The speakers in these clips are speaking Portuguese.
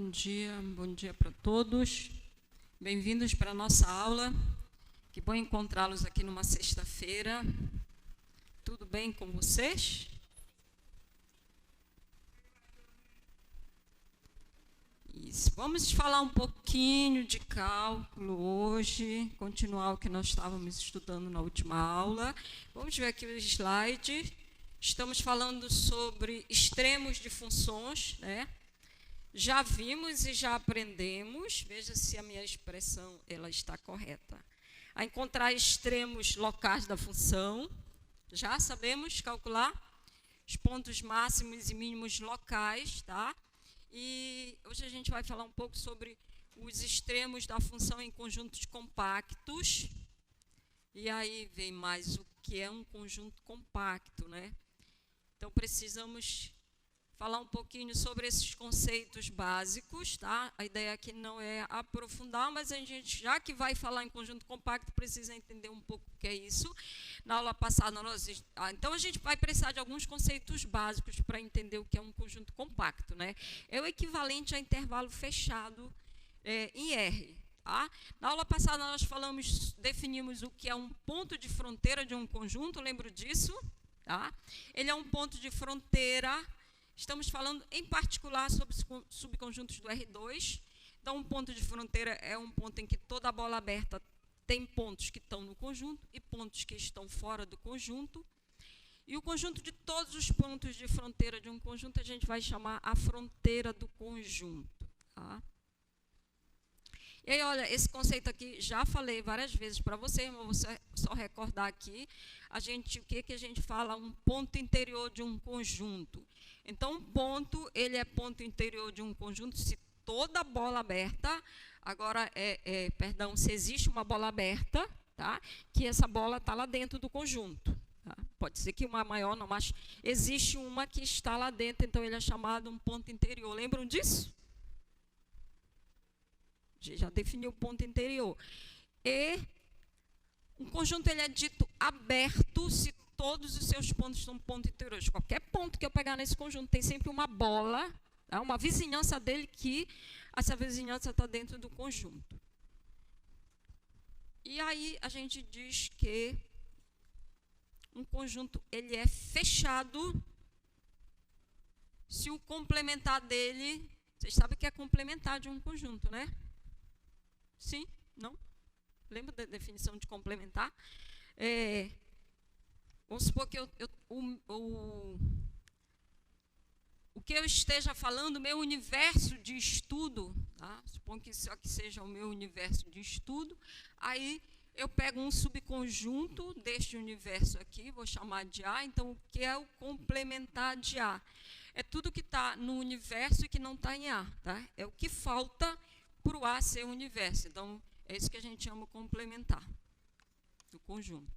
bom dia para todos. Bem-vindos para a nossa aula. Que bom encontrá-los aqui numa sexta-feira. Tudo bem com vocês? Isso. Vamos falar um pouquinho de cálculo hoje, continuar o que nós estávamos estudando na última aula. Vamos ver aqui o slide. Estamos falando sobre extremos de funções, né? Já vimos e já aprendemos, veja se a minha expressão ela está correta, a encontrar extremos locais da função. Já sabemos calcular os pontos máximos e mínimos locais, tá? E hoje a gente vai falar um pouco sobre os extremos da função em conjuntos compactos. E aí vem mais o que é um conjunto compacto, né? Então, precisamos falar um pouquinho sobre esses conceitos básicos, tá? A ideia aqui não é aprofundar, mas a gente, já que vai falar em conjunto compacto, precisa entender um pouco o que é isso. Na aula passada, então a gente vai precisar de alguns conceitos básicos para entender o que é um conjunto compacto, né? É o equivalente a intervalo fechado em R. Tá? Na aula passada, nós definimos o que é um ponto de fronteira de um conjunto, lembro disso? Tá? Ele é um ponto de fronteira. Estamos falando, em particular, sobre subconjuntos do R2. Então, um ponto de fronteira é um ponto em que toda a bola aberta tem pontos que estão no conjunto e pontos que estão fora do conjunto. E o conjunto de todos os pontos de fronteira de um conjunto a gente vai chamar a fronteira do conjunto. Tá? E aí, olha, esse conceito aqui, já falei várias vezes para vocês, mas vou só recordar aqui. O que a gente fala? Um ponto interior de um conjunto. Então, um ponto, ele é ponto interior de um conjunto se toda bola aberta, agora, se existe uma bola aberta, tá? Que essa bola está lá dentro do conjunto. Tá? Pode ser que uma maior, não, mas existe uma que está lá dentro, então ele é chamado um ponto interior. Lembram disso? Já definiu o ponto interior. E um conjunto ele é dito aberto se todos os seus pontos são pontos interiores. Qualquer ponto que eu pegar nesse conjunto tem sempre uma bola, tá? Uma vizinhança dele que essa vizinhança está dentro do conjunto. E aí a gente diz que um conjunto ele é fechado se o complementar dele... Vocês sabem o que é complementar de um conjunto, né? Sim? Não? Lembra da definição de complementar? Vamos supor que o que eu esteja falando, meu universo de estudo, tá? Suponho que isso aqui seja o meu universo de estudo, aí eu pego um subconjunto deste universo aqui, vou chamar de A, então o que é o complementar de A? É tudo que está no universo e que não está em A, tá? É o que falta para o A ser o universo. Então, é isso que a gente chama complementar do conjunto.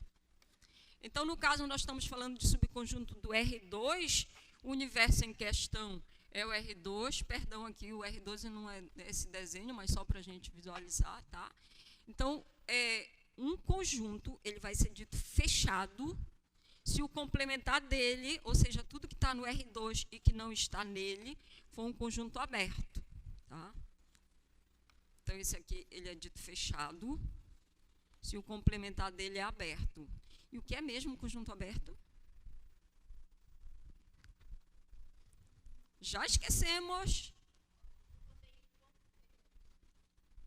Então, no caso, nós estamos falando de subconjunto do R2, o universo em questão é o R2, perdão, aqui o R12 não é esse desenho, mas só para a gente visualizar, tá? Então, um conjunto, ele vai ser dito fechado, se o complementar dele, ou seja, tudo que está no R2 e que não está nele, for um conjunto aberto, tá? Então, esse aqui, ele é dito fechado, se o complementar dele é aberto. E o que é mesmo um conjunto aberto? Já esquecemos.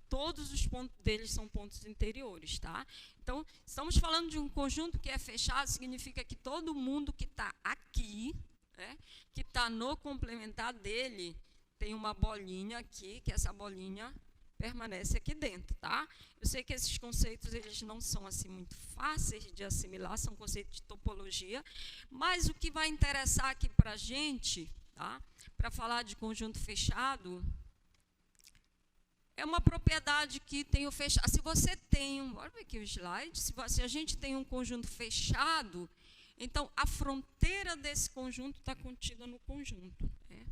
Todos os pontos deles são pontos interiores, tá? Então, estamos falando de um conjunto que é fechado, significa que todo mundo que está aqui, né, que está no complementar dele, tem uma bolinha aqui, que essa bolinha permanece aqui dentro, tá? Eu sei que esses conceitos eles não são assim muito fáceis de assimilar, são conceitos de topologia, mas o que vai interessar aqui para a gente, tá? Para falar de conjunto fechado, é uma propriedade que tem o fechado. Se você tem, bora ver aqui o slide, se a gente tem um conjunto fechado, então a fronteira desse conjunto está contida no conjunto. Né?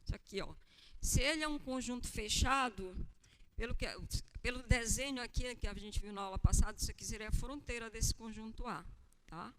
Isso aqui, ó. Se ele é um conjunto fechado, pelo desenho aqui que a gente viu na aula passada, isso aqui seria a fronteira desse conjunto A. Tá?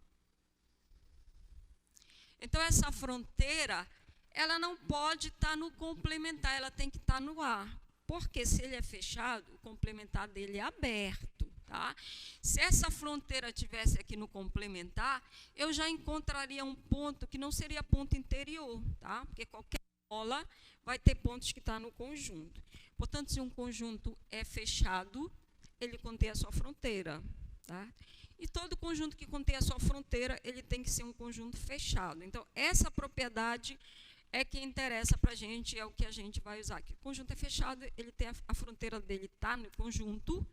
Então, essa fronteira ela não pode estar no complementar, ela tem que estar no A. Porque se ele é fechado, o complementar dele é aberto. Tá? Se essa fronteira tivesse aqui no complementar, eu já encontraria um ponto que não seria ponto interior, tá? Porque qualquer bola vai ter pontos que estão no conjunto. Portanto, se um conjunto é fechado, ele contém a sua fronteira. Tá? E todo conjunto que contém a sua fronteira, ele tem que ser um conjunto fechado. Então, essa propriedade é que interessa para a gente, é o que a gente vai usar aqui. O conjunto é fechado, ele tem a fronteira dele está no conjunto.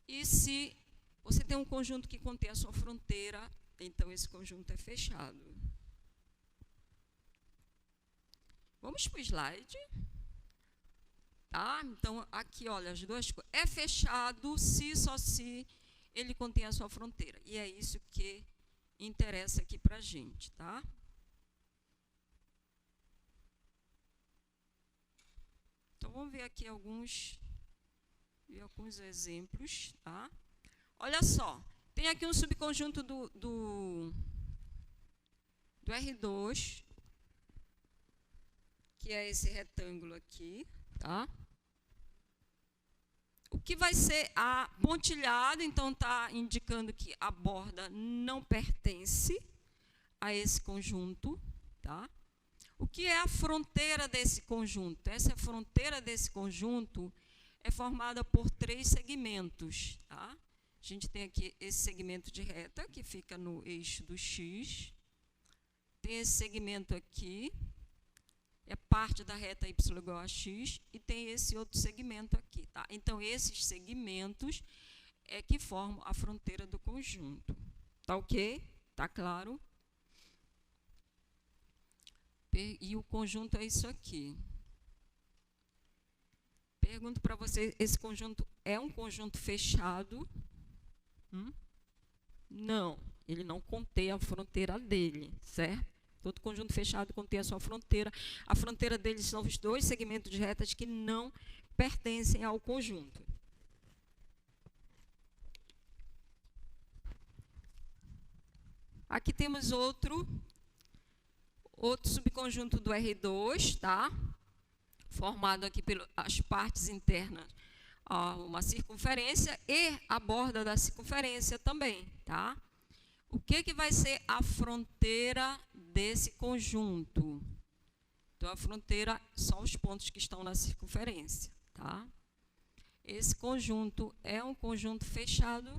E se você tem um conjunto que contém a sua fronteira, então esse conjunto é fechado. Vamos para o slide. Tá? Então, aqui, olha, as duas coisas. É fechado se, só se, ele contém a sua fronteira. E é isso que interessa aqui para a gente. Tá? Então, vamos ver aqui alguns exemplos. Tá? Olha só, tem aqui um subconjunto do R2, que é esse retângulo aqui. Tá? O que vai ser a pontilhado, então está indicando que a borda não pertence a esse conjunto. Tá? O que é a fronteira desse conjunto? Essa fronteira desse conjunto é formada por 3 segmentos. Tá? A gente tem aqui esse segmento de reta, que fica no eixo do X. Tem esse segmento aqui, é parte da reta y igual a x, e tem esse outro segmento aqui. Tá? Então, esses segmentos é que formam a fronteira do conjunto. Tá ok? Tá claro? E o conjunto é isso aqui. Pergunto para você, esse conjunto é um conjunto fechado? Não, ele não contém a fronteira dele, certo? Todo conjunto fechado contém a sua fronteira. A fronteira deles são os 2 segmentos de retas que não pertencem ao conjunto. Aqui temos outro subconjunto do R2, tá? Formado aqui pelas partes internas, uma circunferência e a borda da circunferência também, tá? O que vai ser a fronteira desse conjunto? Então, a fronteira são os pontos que estão na circunferência, tá? Esse conjunto é um conjunto fechado?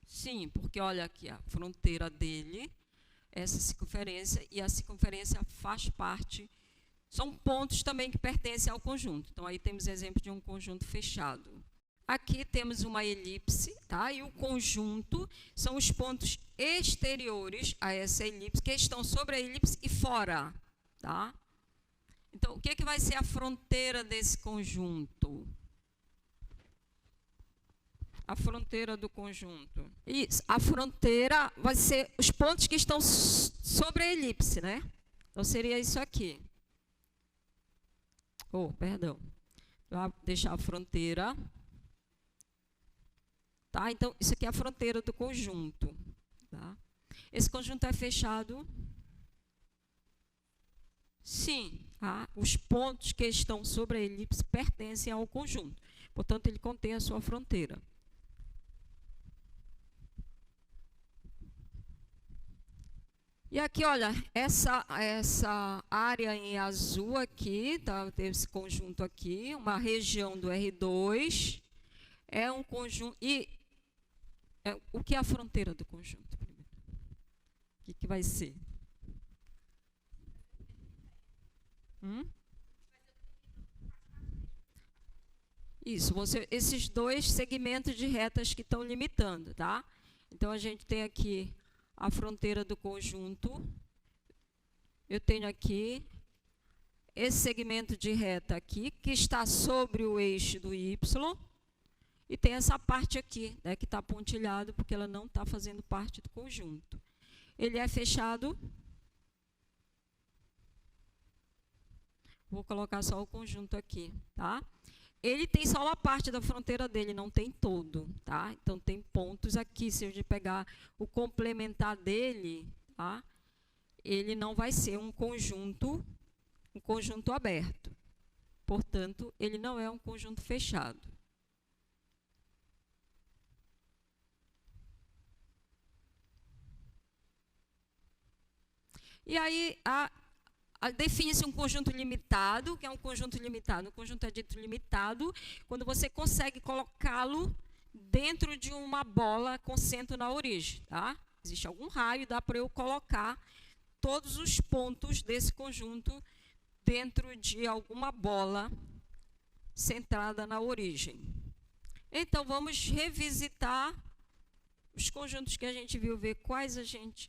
Sim, porque olha aqui a fronteira dele, essa circunferência, e a circunferência faz parte, são pontos também que pertencem ao conjunto. Então, aí temos exemplo de um conjunto fechado. Aqui temos uma elipse, tá? E o conjunto são os pontos exteriores a essa elipse, que estão sobre a elipse e fora. Tá? Então, o que vai ser a fronteira desse conjunto? A fronteira do conjunto. Isso, a fronteira vai ser os pontos que estão sobre a elipse, né? Então, seria isso aqui. Perdão. Vou deixar a fronteira. Tá? Então, isso aqui é a fronteira do conjunto. Tá? Esse conjunto é fechado? Sim. Tá? Os pontos que estão sobre a elipse pertencem ao conjunto. Portanto, ele contém a sua fronteira. E aqui, olha, essa área em azul aqui, tá? Esse conjunto aqui, uma região do R2, é um conjunto. E o que é a fronteira do conjunto? O que vai ser? Isso, esses 2 segmentos de retas que estão limitando, tá? Então, a gente tem aqui a fronteira do conjunto. Eu tenho aqui esse segmento de reta aqui, que está sobre o eixo do Y. E tem essa parte aqui, né, que está pontilhado, porque ela não está fazendo parte do conjunto. Ele é fechado. Vou colocar só o conjunto aqui, tá? Ele tem só uma parte da fronteira dele, não tem todo, tá? Então, tem pontos aqui, se a gente pegar o complementar dele, tá? ele não vai ser um conjunto aberto. Portanto, ele não é um conjunto fechado. E aí, define-se um conjunto limitado. O que é um conjunto limitado? Um conjunto é dito limitado quando você consegue colocá-lo dentro de uma bola com centro na origem. Tá? Existe algum raio, dá para eu colocar todos os pontos desse conjunto dentro de alguma bola centrada na origem. Então, vamos revisitar os conjuntos que a gente viu, ver quais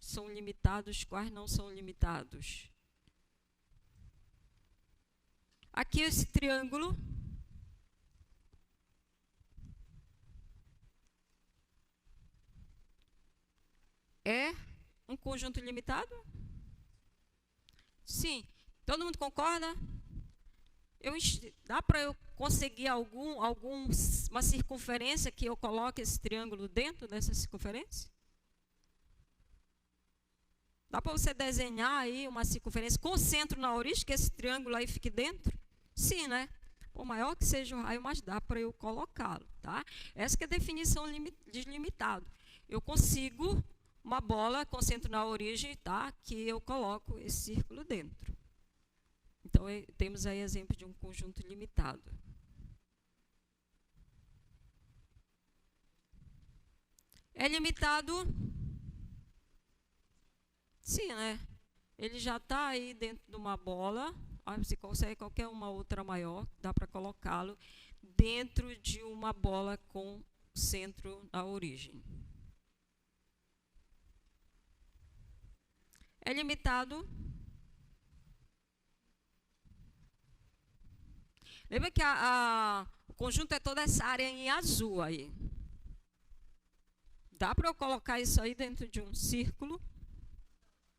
são limitados, quais não são limitados. Aqui esse triângulo é um conjunto limitado? Sim. Todo mundo concorda? Dá para eu conseguir uma circunferência que eu coloque esse triângulo dentro dessa circunferência? Dá para você desenhar aí uma circunferência com centro na origem, que esse triângulo aí fique dentro? Sim, né? Por maior que seja o raio, mas dá para eu colocá-lo, tá? Essa que é a definição de limitado. Eu consigo uma bola com centro na origem, tá? Que eu coloco esse círculo dentro. Então, temos aí exemplo de um conjunto limitado. É limitado? Sim, né? Ele já está aí dentro de uma bola. Você consegue qualquer uma outra maior, dá para colocá-lo dentro de uma bola com centro na origem. É limitado? Lembra que o conjunto é toda essa área em azul aí. Dá para eu colocar isso aí dentro de um círculo?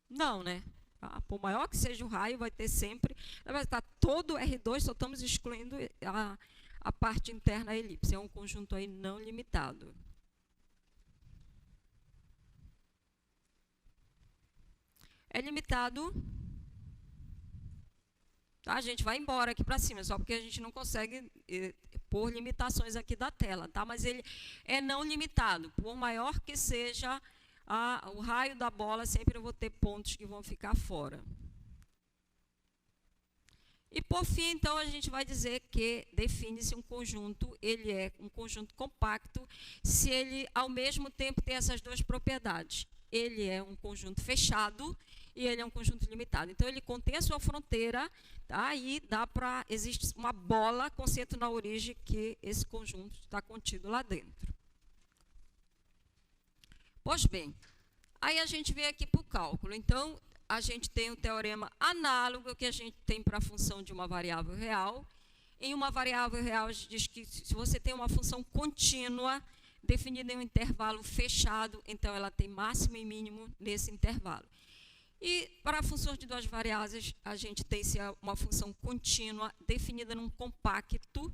Não, né? Por maior que seja o raio, vai ter sempre... Vai estar todo R2, só estamos excluindo a parte interna da elipse. É um conjunto aí não limitado. É limitado... Tá? A gente vai embora aqui para cima, só porque a gente não consegue pôr limitações aqui da tela, tá? Mas ele é não limitado. Por maior que seja o raio da bola, sempre eu vou ter pontos que vão ficar fora. E por fim, então, a gente vai dizer que define-se um conjunto, ele é um conjunto compacto, se ele ao mesmo tempo tem essas duas propriedades. Ele é um conjunto fechado e ele é um conjunto limitado. Então, ele contém a sua fronteira, tá? E existe uma bola com centro na origem que esse conjunto está contido lá dentro. Pois bem, aí a gente vem aqui para o cálculo. Então, a gente tem um teorema análogo que a gente tem para a função de uma variável real. Em uma variável real, a gente diz que se você tem uma função contínua, definida em um intervalo fechado, então ela tem máximo e mínimo nesse intervalo. E para funções de duas variáveis, a gente tem uma função contínua definida num compacto,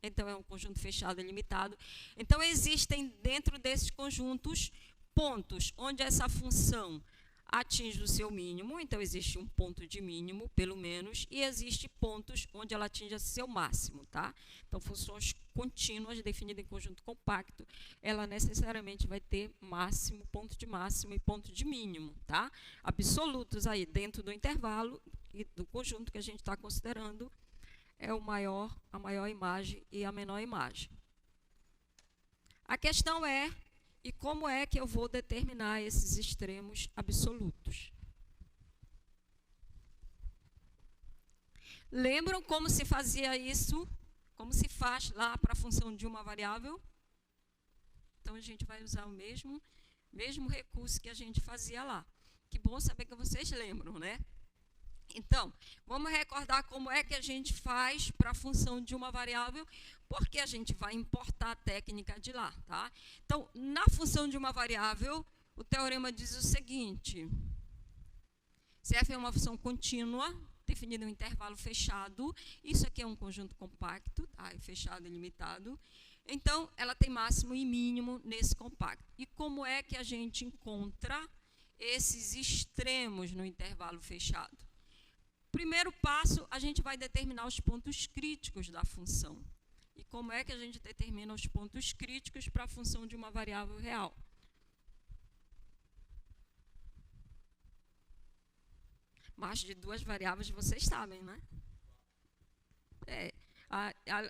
então é um conjunto fechado e limitado. Então, existem dentro desses conjuntos pontos onde essa função atinge o seu mínimo, então existe um ponto de mínimo, pelo menos, e existe pontos onde ela atinge o seu máximo, tá? Então, funções contínuas definidas em conjunto compacto, ela necessariamente vai ter máximo, ponto de máximo e ponto de mínimo, tá? Absolutos aí dentro do intervalo e do conjunto que a gente está considerando é a maior imagem e a menor imagem. A questão é: e como é que eu vou determinar esses extremos absolutos? Lembram como se fazia isso? Como se faz lá para a função de uma variável? Então, a gente vai usar o mesmo recurso que a gente fazia lá. Que bom saber que vocês lembram, né? Então, vamos recordar como é que a gente faz para a função de uma variável, porque a gente vai importar a técnica de lá, tá? Então, na função de uma variável, o teorema diz o seguinte: se f é uma função contínua, definida em um intervalo fechado, isso aqui é um conjunto compacto, tá? Fechado e limitado, então, ela tem máximo e mínimo nesse compacto. E como é que a gente encontra esses extremos no intervalo fechado. Primeiro passo, a gente vai determinar os pontos críticos da função. E como é que a gente determina os pontos críticos para a função de uma variável real? Mas de duas variáveis vocês sabem, né?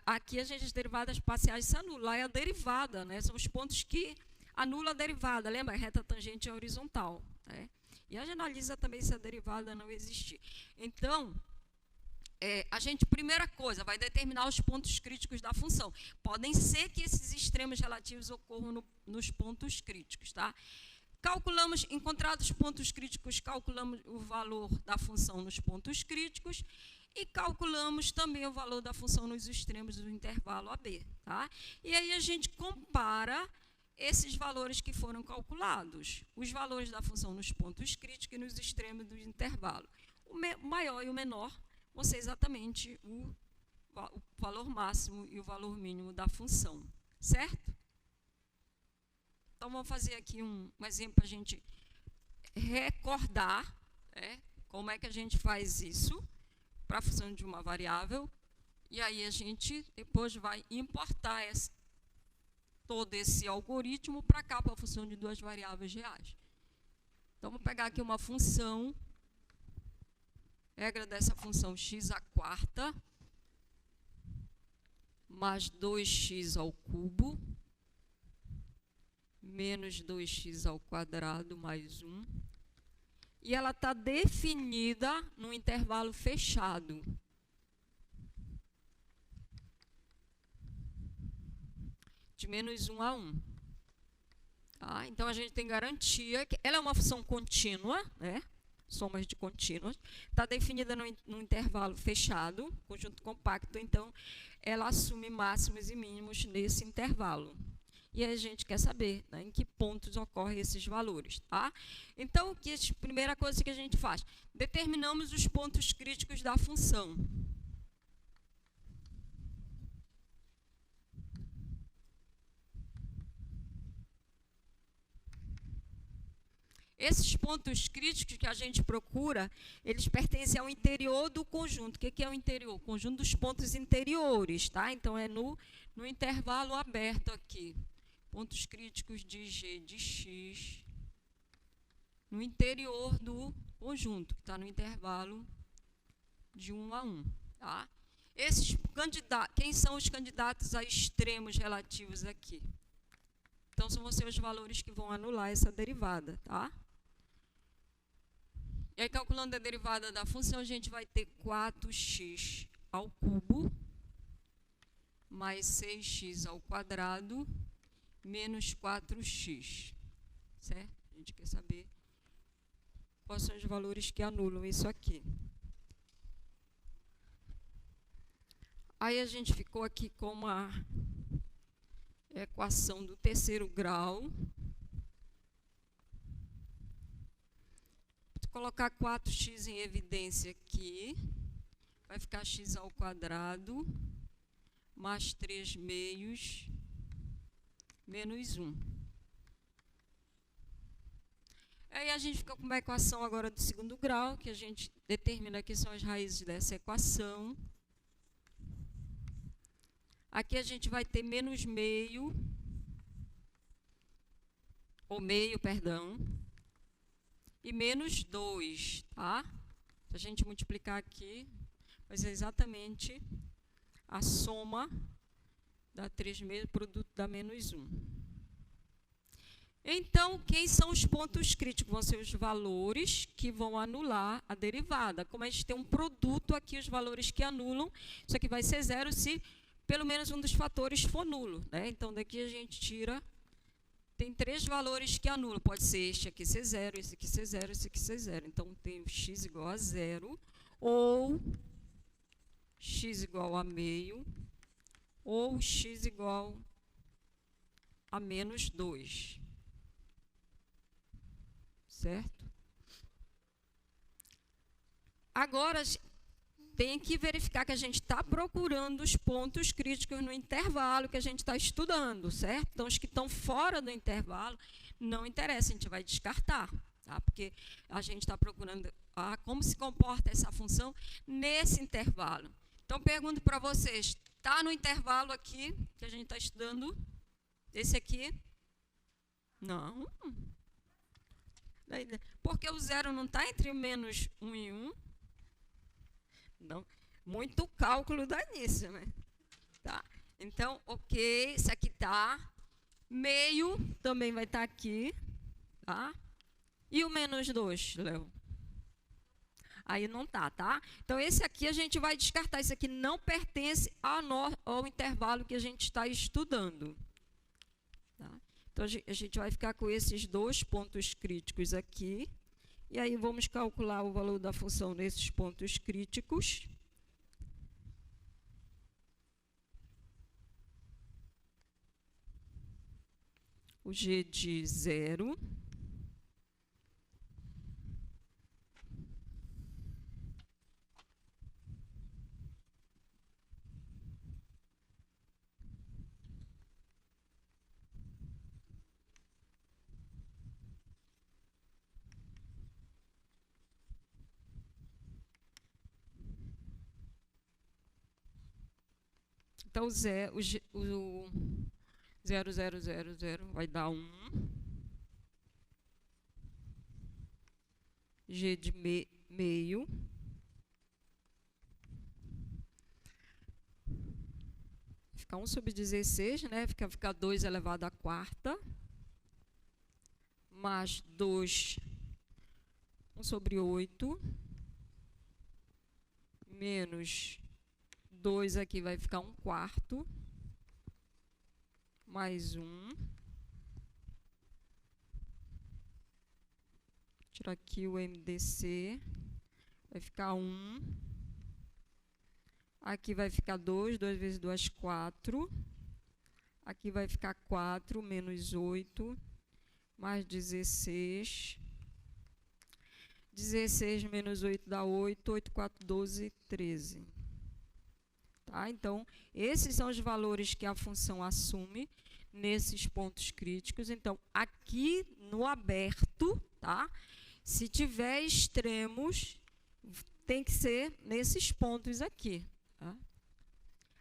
Aqui as derivadas parciais se anulam. Lá é a derivada, né? São os pontos que anulam a derivada. Lembra? A reta tangente é horizontal. Né? E a gente analisa também se a derivada não existir. Então, primeira coisa, vai determinar os pontos críticos da função. Podem ser que esses extremos relativos ocorram nos pontos críticos, tá? Calculamos, encontrados os pontos críticos, calculamos o valor da função nos pontos críticos e calculamos também o valor da função nos extremos do intervalo AB, tá? E aí a gente compara esses valores que foram calculados, os valores da função nos pontos críticos e nos extremos do intervalo. O maior e o menor vão ser exatamente o valor máximo e o valor mínimo da função, certo? Então, vamos fazer aqui um exemplo para a gente recordar, né, como é que a gente faz isso para a função de uma variável. E aí a gente depois vai importar todo esse algoritmo para cá, para a função de duas variáveis reais. Então, vou pegar aqui uma função, regra dessa função x² mais 2x ao cubo menos 2x² mais 1. E ela está definida no intervalo fechado. De menos 1 a 1. Tá? Então, a gente tem garantia que ela é uma função contínua, né? Somas de contínuas. Está definida no intervalo fechado, conjunto compacto. Então, ela assume máximos e mínimos nesse intervalo. E a gente quer saber, né, em que pontos ocorrem esses valores. Tá? Então, a primeira coisa que a gente faz, determinamos os pontos críticos da função. Esses pontos críticos que a gente procura, eles pertencem ao interior do conjunto. O que é o interior? O conjunto dos pontos interiores. Tá? Então, é no intervalo aberto aqui. Pontos críticos de G de X no interior do conjunto, que está no intervalo de 1 a 1. Tá? Quem são os candidatos a extremos relativos aqui? Então, vão ser os valores que vão anular essa derivada. Tá? E aí, calculando a derivada da função, a gente vai ter 4x ao cubo mais 6x² menos 4x, certo? A gente quer saber quais são os valores que anulam isso aqui. Aí a gente ficou aqui com uma equação do terceiro grau. Vou colocar 4x em evidência aqui. Vai ficar x² mais 3 meios menos 1. Aí a gente fica com uma equação agora do segundo grau, que a gente determina que são as raízes dessa equação. Aqui a gente vai ter menos meio, ou meio, perdão, e menos 2, tá? Se a gente multiplicar aqui, vai ser exatamente a soma da 3 meios, produto da menos 1. Então, quem são os pontos críticos? Vão ser os valores que vão anular a derivada. Como a gente tem um produto aqui, os valores que anulam, isso aqui vai ser zero se pelo menos um dos fatores for nulo. Né? Então, daqui a gente tira, tem 3 valores que anulam. Pode ser este aqui ser zero, esse aqui ser zero, esse aqui ser zero. Então, tem x igual a zero, ou x igual a meio, ou x igual a menos 2. Certo? Agora, tem que verificar que a gente está procurando os pontos críticos no intervalo que a gente está estudando, certo? Então, os que estão fora do intervalo, não interessa, a gente vai descartar. tá? Porque a gente está procurando como se comporta essa função nesse intervalo. Então, pergunto para vocês, está no intervalo aqui, que a gente está estudando? Esse aqui? Não. Porque o zero não está entre menos 1 e 1? Não. Muito cálculo dá nisso, né? Tá. Então, ok, isso aqui está. Meio também vai estar aqui. Tá? E o menos 2, Léo? Aí não tá, tá? Então, esse aqui a gente vai descartar. Isso aqui não pertence ao intervalo que a gente está estudando. Tá? Então, a gente vai ficar com esses dois pontos críticos aqui. E aí, vamos calcular o valor da função nesses pontos críticos. O g de 0. Então, o 0,000 vai dar 1. G de meio. Fica 1 sobre 16, né? Fica 2 elevado à quarta. Mais 2, 1 sobre 8. Menos 2 aqui vai ficar 1 quarto. Mais 1. Tirar aqui o MDC. Vai ficar 1. Aqui vai ficar 2. 2 vezes 2, 4. Aqui vai ficar 4 menos 8. Mais 16. 16 menos 8 dá 8. 8, 4, 12, 13. Tá? Então, esses são os valores que a função assume nesses pontos críticos. Então, aqui no aberto, tá? Se tiver extremos, tem que ser nesses pontos aqui. Tá?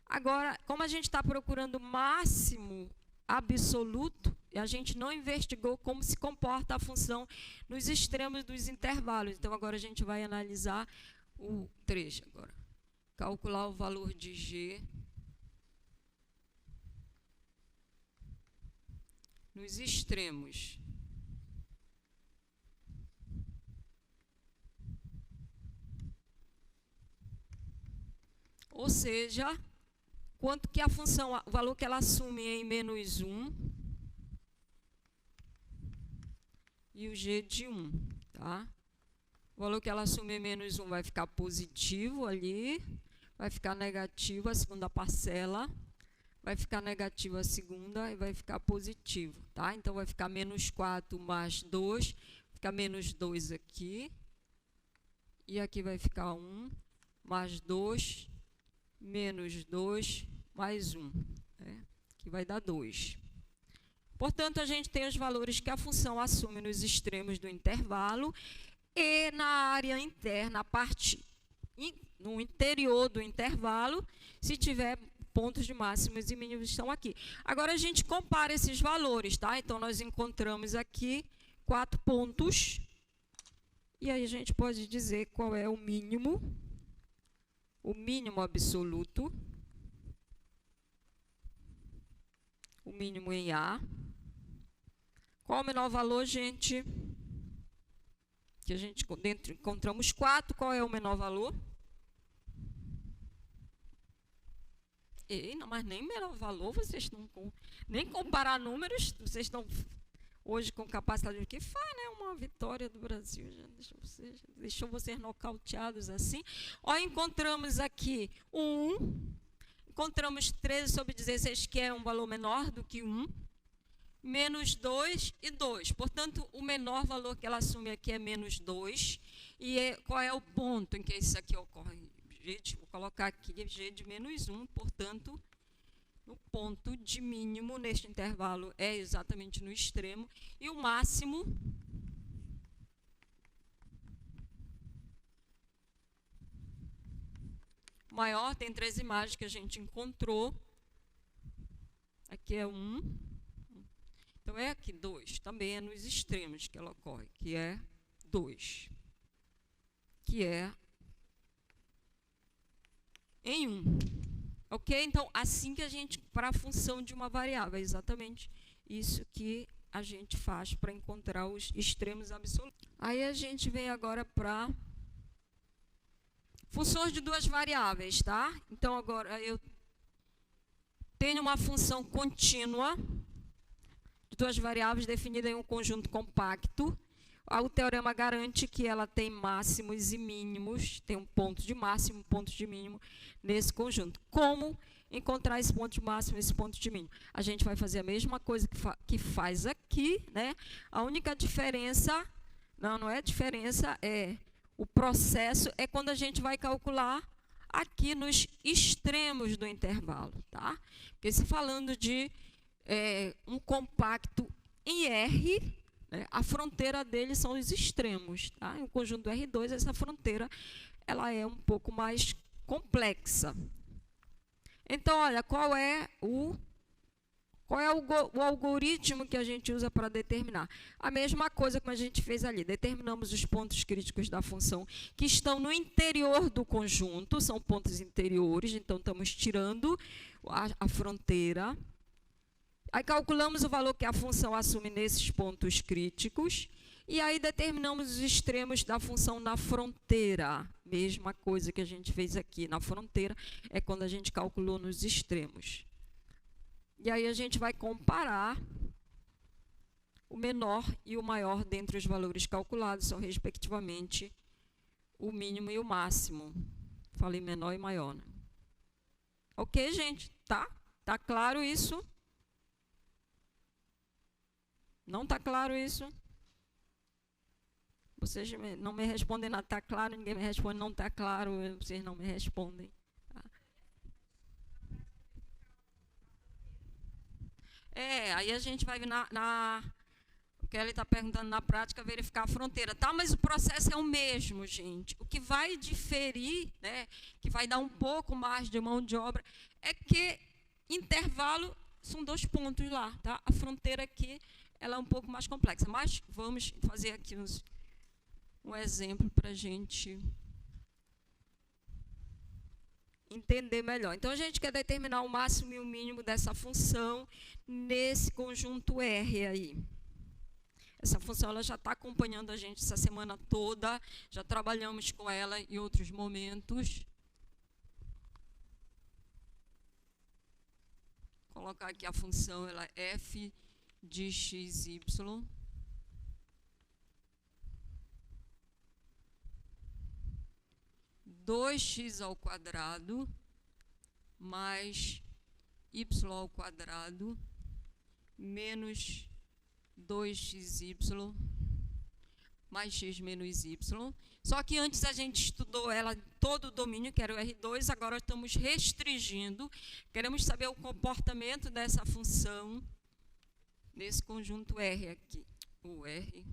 Agora, como a gente está procurando o máximo absoluto, a gente não investigou como se comporta a função nos extremos dos intervalos. Então, agora a gente vai analisar o 3 agora. Calcular o valor de G nos extremos. Ou seja, quanto que a função, o valor que ela assume em menos 1 e o G de 1, tá? O valor que ela assume em menos 1 vai ficar positivo ali, vai ficar negativo a segunda parcela, vai ficar negativo a segunda e vai ficar positivo, tá? Então, vai ficar menos 4 mais 2, fica menos 2 aqui, e aqui vai ficar 1, mais 2, menos 2, mais 1, né? Que vai dar 2. Portanto, a gente tem os valores que a função assume nos extremos do intervalo e na área interna, a parte no interior do intervalo, se tiver pontos de máximos e mínimos estão aqui. Agora, a gente compara esses valores, tá? Então, nós encontramos aqui 4 pontos, e aí a gente pode dizer qual é o mínimo absoluto, o mínimo em A. Qual o menor valor, gente? Que a gente dentro encontramos 4, qual é o menor valor? Ei, não, mas nem menor valor, vocês não nem comparar números, vocês estão hoje com capacidade de que faz, né? Uma vitória do Brasil, já deixou vocês nocauteados assim. Ó, encontramos aqui 1, encontramos 13 sobre 16, que é um valor menor do que 1, menos 2 e 2. Portanto, o menor valor que ela assume aqui é menos 2. E qual é o ponto em que isso aqui ocorre? Vou colocar aqui G de menos 1, portanto, o ponto de mínimo neste intervalo é exatamente no extremo, e o máximo maior, tem 3 imagens que a gente encontrou. Aqui é 1. Então, é aqui 2. Também é nos extremos que ela ocorre, que é 2. Que é em 1. Ok? Então, assim que a gente, para a função de uma variável, é exatamente isso que a gente faz para encontrar os extremos absolutos. Aí a gente vem agora para funções de 2 variáveis, tá? Então, agora eu tenho uma função contínua de 2 variáveis definida em um conjunto compacto. O teorema garante que ela tem máximos e mínimos, tem um ponto de máximo, um ponto de mínimo nesse conjunto. Como encontrar esse ponto de máximo e esse ponto de mínimo? A gente vai fazer a mesma coisa que faz aqui, né? A única diferença, não é diferença, é o processo, é quando a gente vai calcular aqui nos extremos do intervalo, tá? Porque se falando de um compacto em R, a fronteira dele são os extremos, tá? Em um conjunto R2, essa fronteira ela é um pouco mais complexa. Então, olha, qual é o algoritmo que a gente usa para determinar? A mesma coisa que a gente fez ali. Determinamos os pontos críticos da função que estão no interior do conjunto, são pontos interiores, então estamos tirando a fronteira. Aí calculamos o valor que a função assume nesses pontos críticos e aí determinamos os extremos da função na fronteira. Mesma coisa que a gente fez aqui na fronteira, é quando a gente calculou nos extremos. E aí a gente vai comparar o menor e o maior dentre os valores calculados, são respectivamente o mínimo e o máximo. Falei menor e maior, né? Ok, gente? Tá? Tá claro isso? Não está claro isso? Vocês não me respondem nada, está claro, ninguém me responde, não está claro, vocês não me respondem. Tá? Aí a gente vai o que ele está perguntando na prática, verificar a fronteira. Tá, mas o processo é o mesmo, gente. O que vai diferir, né, que vai dar um pouco mais de mão de obra, é que intervalo são 2 pontos lá, tá? A fronteira aqui ela é um pouco mais complexa, mas vamos fazer aqui um exemplo para a gente entender melhor. Então, a gente quer determinar o máximo e o mínimo dessa função nesse conjunto R aí. Essa função ela já está acompanhando a gente essa semana toda, já trabalhamos com ela em outros momentos. Vou colocar aqui a função, ela é f de x, y, dois x ao quadrado mais y ao quadrado menos 2xy mais x menos y. Só que antes a gente estudou ela todo o domínio, que era o R2, agora estamos restringindo. Queremos saber o comportamento dessa função nesse conjunto R aqui. O R.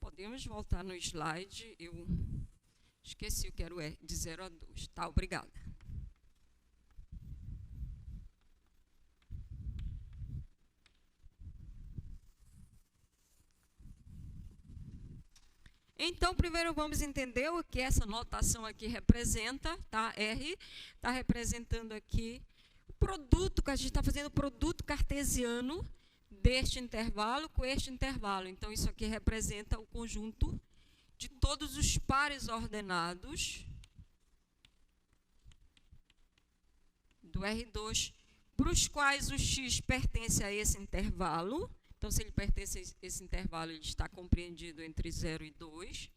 Podemos voltar no slide. Eu esqueci o que era o R, de 0 a 2. Tá, obrigada. Então, primeiro vamos entender o que essa notação aqui representa, tá? R está representando aqui o produto, que a gente está fazendo o produto cartesiano deste intervalo com este intervalo. Então, isso aqui representa o conjunto de todos os pares ordenados do R2, para os quais o x pertence a esse intervalo. Então, se ele pertence a esse intervalo, ele está compreendido entre 0 e 2.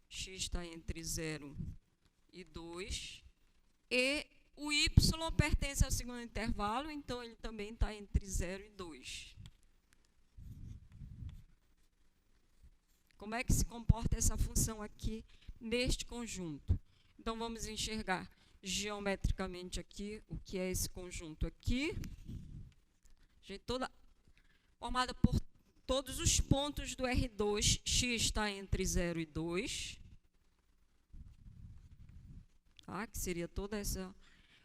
X está entre 0 e 2. E o y pertence ao segundo intervalo, então ele também está entre 0 e 2. Como é que se comporta essa função aqui neste conjunto? Então, vamos enxergar geometricamente aqui o que é esse conjunto aqui. Toda formada por todos os pontos do R2, x está entre 0 e 2, tá? Que seria toda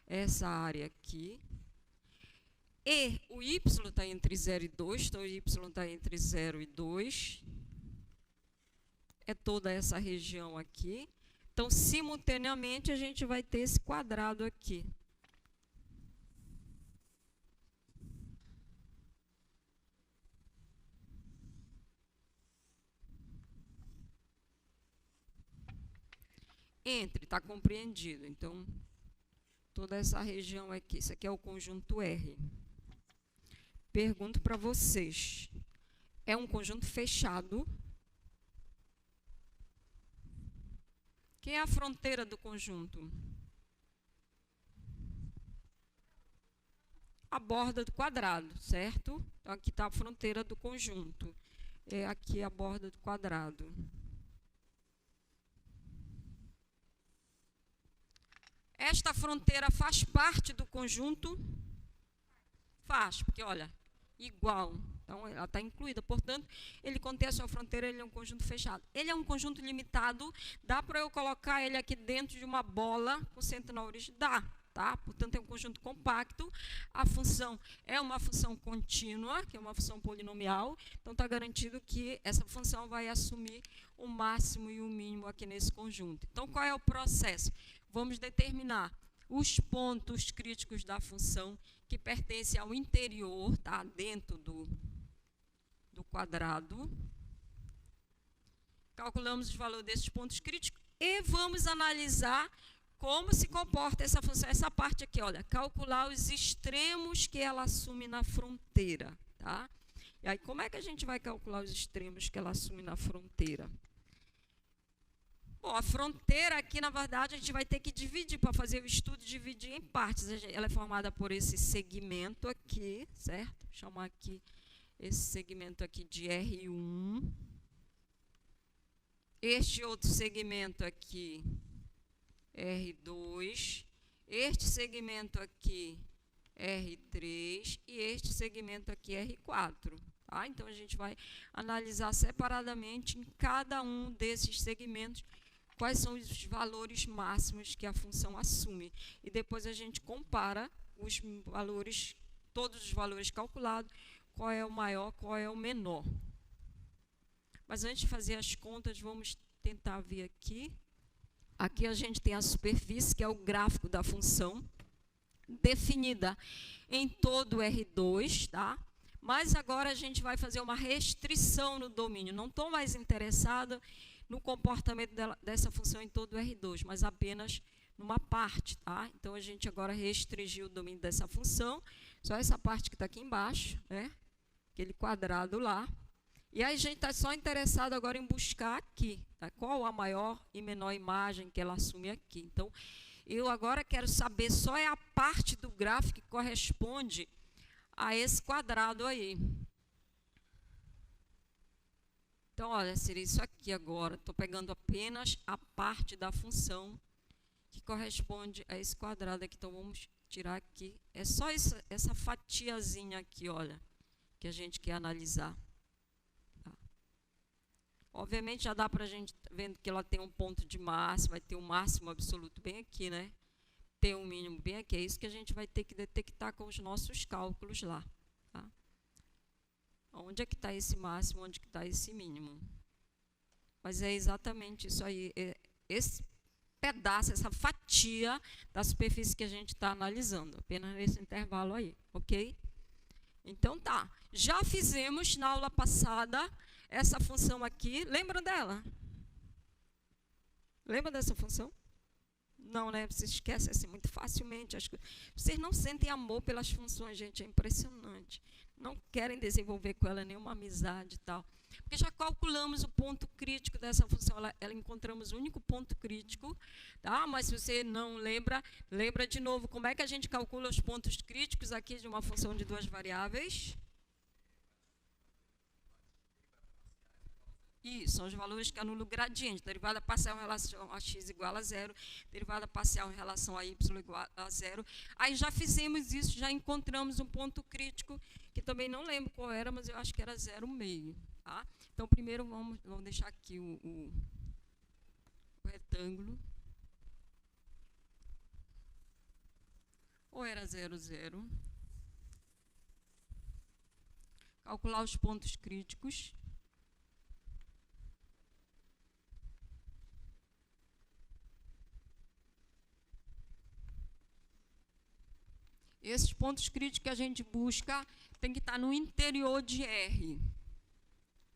essa área aqui. E o y está entre 0 e 2, então o y está entre 0 e 2. É toda essa região aqui. Então, simultaneamente, a gente vai ter esse quadrado aqui. Entre, está compreendido. Então, toda essa região aqui. Isso aqui é o conjunto R. Pergunto para vocês. É um conjunto fechado? Quem é a fronteira do conjunto? A borda do quadrado, certo? Então, aqui está a fronteira do conjunto. É aqui a borda do quadrado. Esta fronteira faz parte do conjunto? Faz, porque, olha, igual. Então, ela está incluída. Portanto, ele contém a sua fronteira, ele é um conjunto fechado. Ele é um conjunto limitado. Dá para eu colocar ele aqui dentro de uma bola com centro na origem? Dá, tá? Portanto, é um conjunto compacto. A função é uma função contínua, que é uma função polinomial. Então, está garantido que essa função vai assumir o máximo e o mínimo aqui nesse conjunto. Então, qual é o processo? Vamos determinar os pontos críticos da função que pertencem ao interior, tá? Dentro do quadrado. Calculamos os valores desses pontos críticos e vamos analisar como se comporta essa função. Essa parte aqui, olha, calcular os extremos que ela assume na fronteira, tá? E aí, como é que a gente vai calcular os extremos que ela assume na fronteira? Bom, a fronteira aqui, na verdade, a gente vai ter que dividir, para fazer o estudo, dividir em partes. Ela é formada por esse segmento aqui, certo? Vou chamar aqui esse segmento aqui de R1. Este outro segmento aqui, R2. Este segmento aqui, R3. E este segmento aqui, R4. Tá? Então, a gente vai analisar separadamente em cada um desses segmentos quais são os valores máximos que a função assume. E depois a gente compara os valores, todos os valores calculados, qual é o maior, qual é o menor. Mas antes de fazer as contas, vamos tentar ver aqui. Aqui a gente tem a superfície, que é o gráfico da função, definida em todo o R2, tá? Mas agora a gente vai fazer uma restrição no domínio. Não estou mais interessada no comportamento dessa função em todo o R2, mas apenas numa parte, tá? Então, a gente agora restringiu o domínio dessa função, só essa parte que está aqui embaixo, né? Aquele quadrado lá. E aí, a gente está só interessado agora em buscar aqui, tá? Qual a maior e menor imagem que ela assume aqui. Então, eu agora quero saber só é a parte do gráfico que corresponde a esse quadrado aí. Então, olha, seria isso aqui agora. Estou pegando apenas a parte da função que corresponde a esse quadrado aqui. Então, vamos tirar aqui. É só essa fatiazinha aqui, olha, que a gente quer analisar. Tá? Obviamente, já dá para a gente vendo que ela tem um ponto de máximo, vai ter um máximo absoluto bem aqui, né? Tem um mínimo bem aqui. É isso que a gente vai ter que detectar com os nossos cálculos lá. Tá? Onde é que está esse máximo, onde que está esse mínimo? Mas é exatamente isso aí, esse pedaço, essa fatia da superfície que a gente está analisando, apenas nesse intervalo aí, ok? Então, tá. Já fizemos na aula passada essa função aqui. Lembram dela? Lembra dessa função? Não, né? Vocês esquecem assim muito facilmente. Vocês não sentem amor pelas funções, gente. É impressionante. Não querem desenvolver com ela nenhuma amizade e tal. Porque já calculamos o ponto crítico dessa função. Ela encontramos o único ponto crítico. Tá? Mas se você não lembra, lembra de novo como é que a gente calcula os pontos críticos aqui de uma função de duas variáveis. Isso, são os valores que anulam o gradiente. Derivada parcial em relação a x igual a zero, derivada parcial em relação a y igual a zero. Aí já fizemos isso, já encontramos um ponto crítico, que também não lembro qual era, mas eu acho que era 0,5. Tá? Então, primeiro vamos deixar aqui o retângulo. Ou era 0,0. Calcular os pontos críticos. Esses pontos críticos que a gente busca tem que estar no interior de R.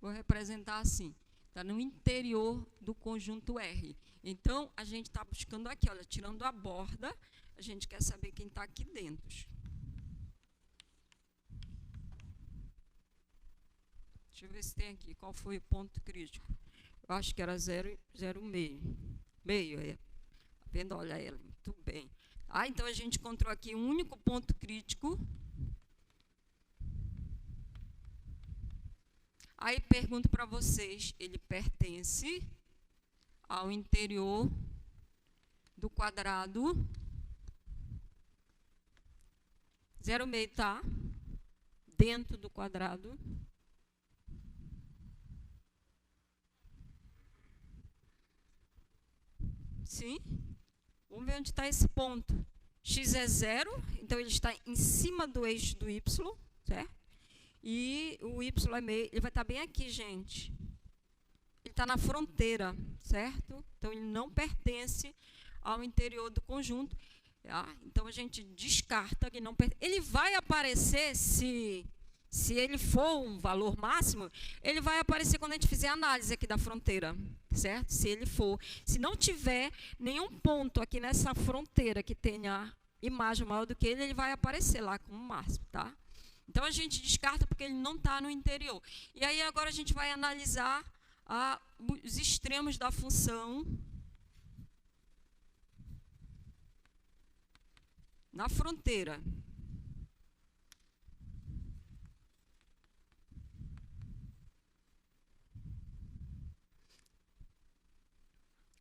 Vou representar assim. Está no interior do conjunto R. Então, a gente está buscando aqui, olha, tirando a borda, a gente quer saber quem está aqui dentro. Deixa eu ver se tem aqui. Qual foi o ponto crítico? Eu acho que era 0,5. Meio, é. Tá vendo? Olha ela, muito bem. Ah, então, a gente encontrou aqui um único ponto crítico. Aí, pergunto para vocês, ele pertence ao interior do quadrado 0,5, tá? Dentro do quadrado. Sim? Vamos ver onde está esse ponto. X é 0, então ele está em cima do eixo do y, certo? E o y é meio, ele vai estar bem aqui, gente. Ele está na fronteira, certo? Então, ele não pertence ao interior do conjunto. Tá? Então, a gente descarta que não pertence. Ele vai aparecer, se ele for um valor máximo, ele vai aparecer quando a gente fizer a análise aqui da fronteira, certo? Se ele for. Se não tiver nenhum ponto aqui nessa fronteira que tenha imagem maior do que ele vai aparecer lá como máximo, tá? Então, a gente descarta porque ele não está no interior. E aí, agora, a gente vai analisar os extremos da função na fronteira.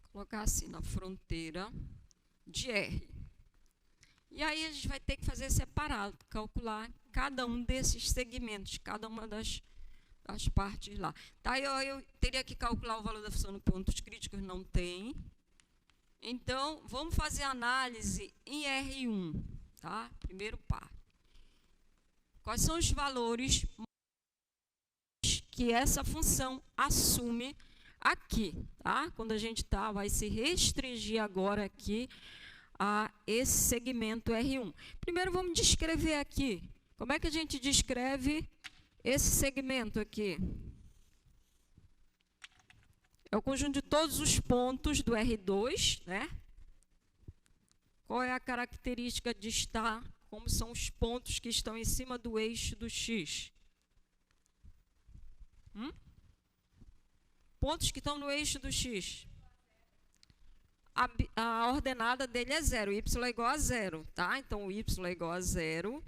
Vou colocar assim, na fronteira de R. E aí, a gente vai ter que fazer separado, calcular cada um desses segmentos, cada uma das partes lá. Tá? Eu teria que calcular o valor da função no pontos críticos, não tem. Então, vamos fazer a análise em R1. Tá? Primeiro par. Quais são os valores que essa função assume aqui? Tá? Quando a gente vai se restringir agora aqui a esse segmento R1. Primeiro, vamos descrever aqui. Como é que a gente descreve esse segmento aqui? É o conjunto de todos os pontos do R2, né? Qual é a característica de estar? Como são os pontos que estão em cima do eixo do X? Pontos que estão no eixo do X. A ordenada dele é 0, y é igual a 0, tá? Então, o y é igual a 0,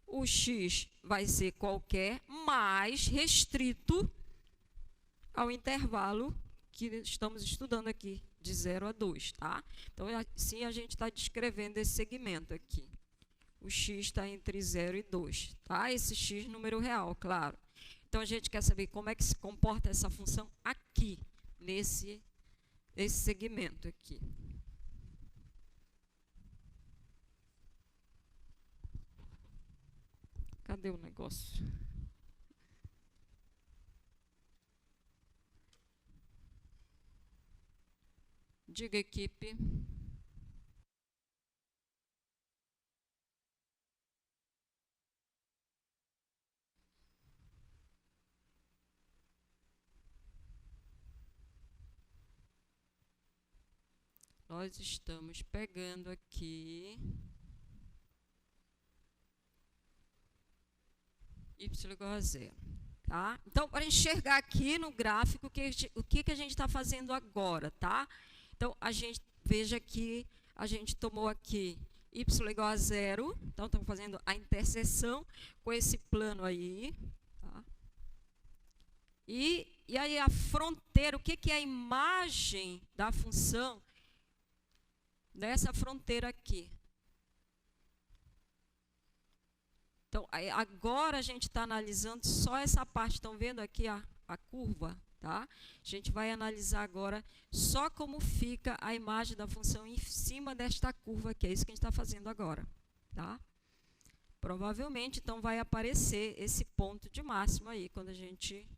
o x vai ser qualquer, mais restrito ao intervalo que estamos estudando aqui, de 0 a 2, tá? Então, assim, a gente está descrevendo esse segmento aqui. O x está entre 0 e 2, tá? Esse x número real, claro. Então, a gente quer saber como é que se comporta essa função aqui, nesse segmento aqui. Cadê o negócio? Diga, equipe. Nós estamos pegando aqui y igual a 0. Tá? Então, para enxergar aqui no gráfico o que a gente está fazendo agora, tá? Então, a gente veja que a gente tomou aqui y igual a 0. Então, estamos fazendo a interseção com esse plano aí. Tá? E E aí a fronteira, o que é a imagem da função nessa fronteira aqui? Então, agora a gente está analisando só essa parte. Estão vendo aqui a curva? Tá? A gente vai analisar agora só como fica a imagem da função em cima desta curva, que é isso que a gente está fazendo agora. Tá? Provavelmente, então, vai aparecer esse ponto de máximo aí, quando a gente...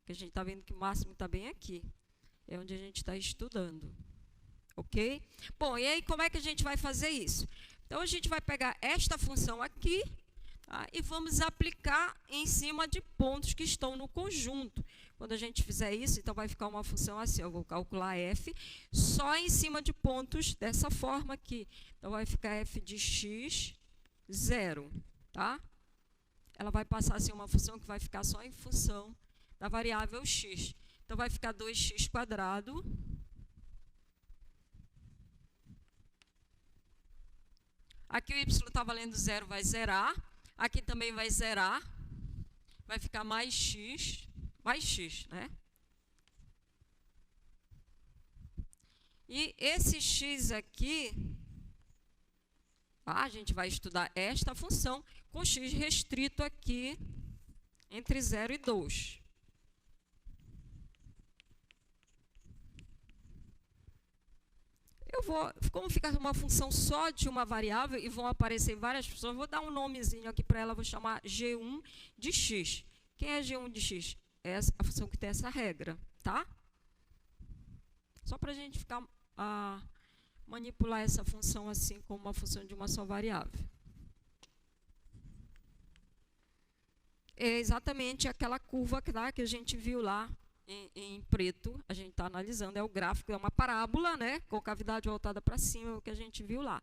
que a gente está vendo que o máximo está bem aqui. É onde a gente está estudando. Ok? Bom, e aí como é que a gente vai fazer isso? Então, a gente vai pegar esta função aqui, tá? E vamos aplicar em cima de pontos que estão no conjunto. Quando a gente fizer isso, então vai ficar uma função assim. Eu vou calcular f só em cima de pontos dessa forma aqui. Então, vai ficar f de x, 0. Tá? Ela vai passar a ser uma função que vai ficar só em função da variável x. Então, vai ficar 2x². Aqui o y está valendo 0, vai zerar. Aqui também vai zerar. Vai ficar mais x, né? E esse x aqui, a gente vai estudar esta função com x restrito aqui entre 0 e 2. Como fica uma função só de uma variável e vão aparecer várias funções, vou dar um nomezinho aqui para ela, vou chamar G1 de x. Quem é G1 de x? É a função que tem essa regra, tá? Só para a gente ficar manipular essa função assim como uma função de uma só variável. É exatamente aquela curva que a gente viu lá em preto, a gente está analisando, é o gráfico, é uma parábola, né, com cavidade voltada para cima, é o que a gente viu lá.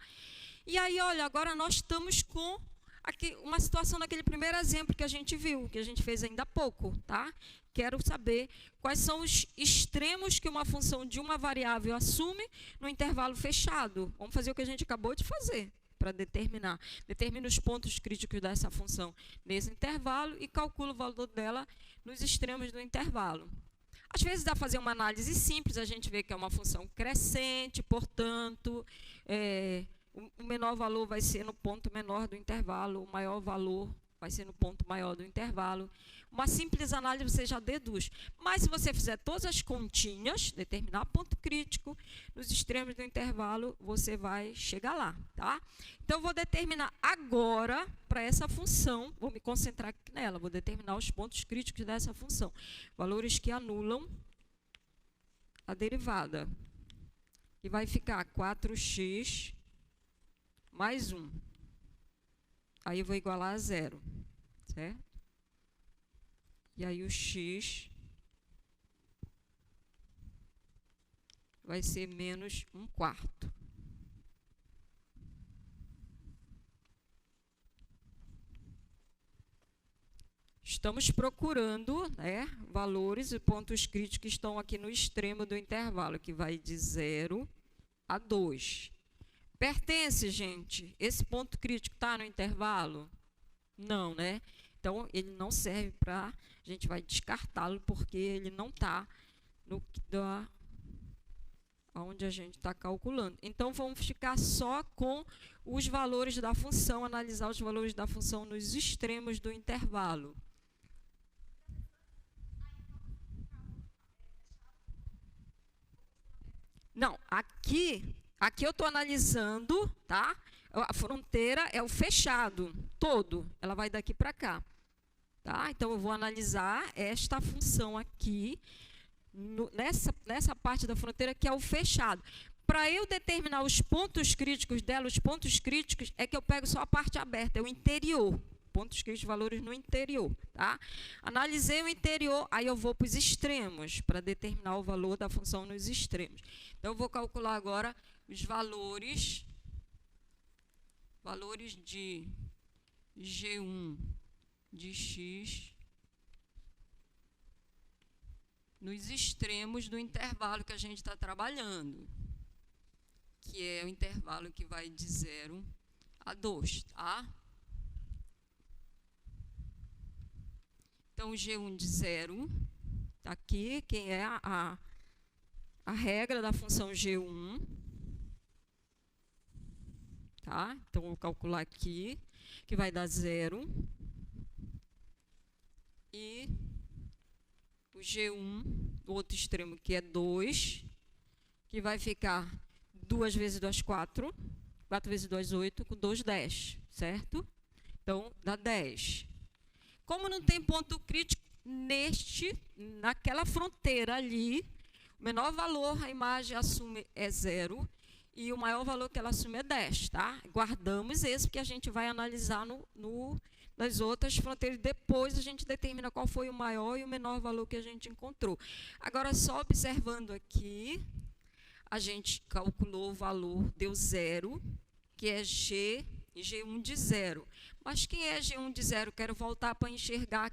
E aí, olha, agora nós estamos com aqui uma situação daquele primeiro exemplo que a gente viu, que a gente fez ainda há pouco, tá? Quero saber quais são os extremos que uma função de uma variável assume no intervalo fechado. Vamos fazer o que a gente acabou de fazer para determinar. Determina os pontos críticos dessa função nesse intervalo e calcula o valor dela nos extremos do intervalo. Às vezes dá para fazer uma análise simples, a gente vê que é uma função crescente, portanto, o menor valor vai ser no ponto menor do intervalo, o maior valor vai ser no ponto maior do intervalo. Uma simples análise você já deduz. Mas se você fizer todas as continhas, determinar ponto crítico, nos extremos do intervalo, você vai chegar lá, tá? Então, eu vou determinar agora, para essa função, vou me concentrar aqui nela, vou determinar os pontos críticos dessa função. Valores que anulam a derivada. E vai ficar 4x mais 1. Aí eu vou igualar a 0, certo? E aí o x vai ser menos 1/4. Estamos procurando, né, valores e pontos críticos que estão aqui no extremo do intervalo, que vai de 0 a 2. Pertence, gente, esse ponto crítico está no intervalo? Não, né? Então, ele não serve para... A gente vai descartá-lo porque ele não está onde a gente está calculando. Então, vamos ficar só com os valores da função, analisar os valores da função nos extremos do intervalo. Não, aqui eu estou analisando, tá? A fronteira é o fechado todo, ela vai daqui para cá. Tá? Então, eu vou analisar esta função aqui, nessa parte da fronteira que é o fechado. Para eu determinar os pontos críticos dela, os pontos críticos é que eu pego só a parte aberta, é o interior. Pontos críticos, valores no interior. Tá? Analisei o interior, aí eu vou para os extremos, para determinar o valor da função nos extremos. Então, eu vou calcular agora os valores de G1 de x nos extremos do intervalo que a gente está trabalhando, que é o intervalo que vai de 0 a 2, tá? Então, o G1 de 0 aqui, quem é a regra da função G1. Tá? Então, vou calcular aqui, que vai dar 0. E o G1, o outro extremo, que é 2, que vai ficar 2 vezes 2, 4. 4 vezes 2, 8, com 2, 10, certo? Então, dá 10. Como não tem ponto crítico naquela fronteira ali, o menor valor a imagem assume é 0 e o maior valor que ela assume é 10, tá? Guardamos esse, porque a gente vai analisar nas outras fronteiras. Depois a gente determina qual foi o maior e o menor valor que a gente encontrou. Agora, só observando aqui, a gente calculou o valor, deu 0, que é G e G1 de 0. Mas quem é G1 de 0? Quero voltar para enxergar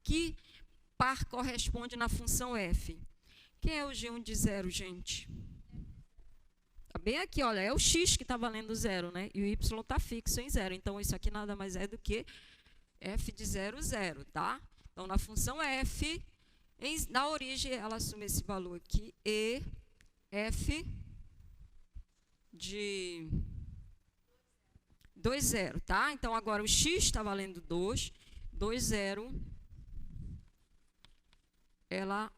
que par corresponde na função f. Quem é o G1 de 0, gente? Está bem aqui, olha, é o x que está valendo 0, né? E o y está fixo em 0. Então, isso aqui nada mais é do que f de 0, 0, tá? Então, na função f, na origem, ela assume esse valor aqui, e f de 2, 0, tá? Então, agora o x está valendo 2, 2, 0, ela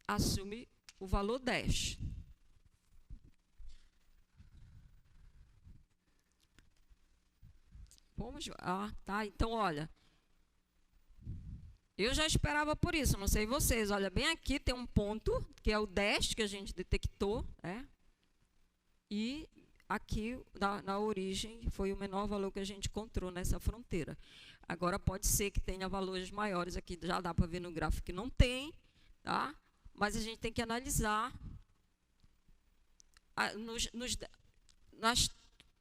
assume o valor 10. Vamos, tá? Então, olha, eu já esperava por isso, não sei vocês. Olha, bem aqui tem um ponto, que é o 10, que a gente detectou, né? E aqui, na origem, foi o menor valor que a gente encontrou nessa fronteira. Agora, pode ser que tenha valores maiores aqui, já dá para ver no gráfico que não tem, tá? Mas a gente tem que analisar nas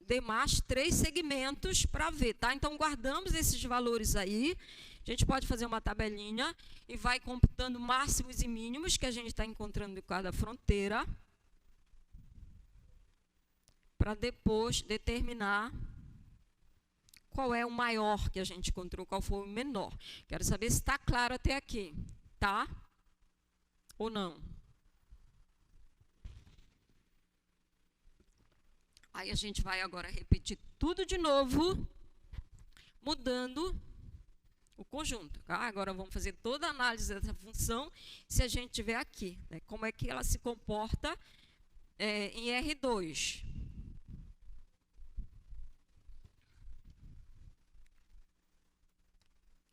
demais 3 segmentos para ver, tá? Então, guardamos esses valores aí. A gente pode fazer uma tabelinha e vai computando máximos e mínimos que a gente está encontrando em cada fronteira, para depois determinar qual é o maior que a gente encontrou, qual foi o menor. Quero saber se está claro até aqui, tá? Ou não? Aí a gente vai agora repetir tudo de novo, mudando o conjunto. Tá? Agora vamos fazer toda a análise dessa função, se a gente tiver aqui, né? Como é que ela se comporta em R2.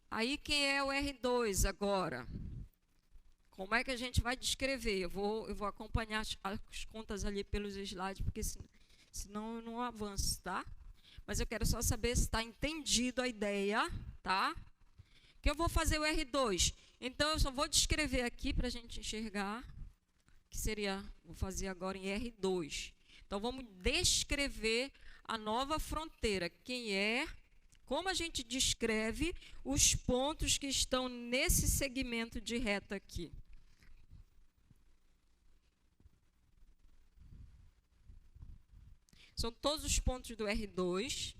Aí, quem é o R2 agora? Como é que a gente vai descrever? Eu vou acompanhar as contas ali pelos slides, porque senão eu não avanço, tá? Mas eu quero só saber se está entendido a ideia, tá? Que eu vou fazer o R2. Então, eu só vou descrever aqui para a gente enxergar, que seria, vou fazer agora em R2. Então, vamos descrever a nova fronteira. Quem é, como a gente descreve os pontos que estão nesse segmento de reta aqui. São todos os pontos do R2.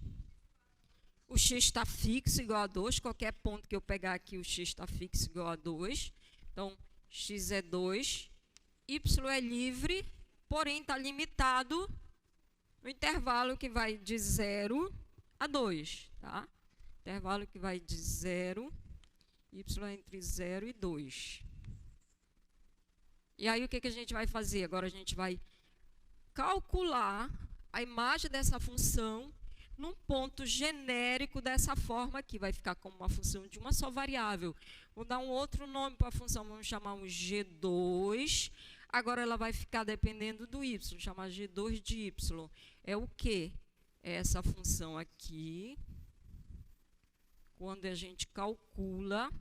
O x está fixo igual a 2. Qualquer ponto que eu pegar aqui, o x está fixo igual a 2. Então, x é 2. Y é livre, porém está limitado no intervalo que vai de 0 a 2. Tá? Intervalo que vai de 0, y é entre 0 e 2. E aí, o que a gente vai fazer? Agora, a gente vai calcular a imagem dessa função num ponto genérico dessa forma aqui. Vai ficar como uma função de uma só variável. Vou dar um outro nome para a função, vamos chamar um G2. Agora ela vai ficar dependendo do y, chamar G2 de y. É o quê? É essa função aqui. Quando a gente calcula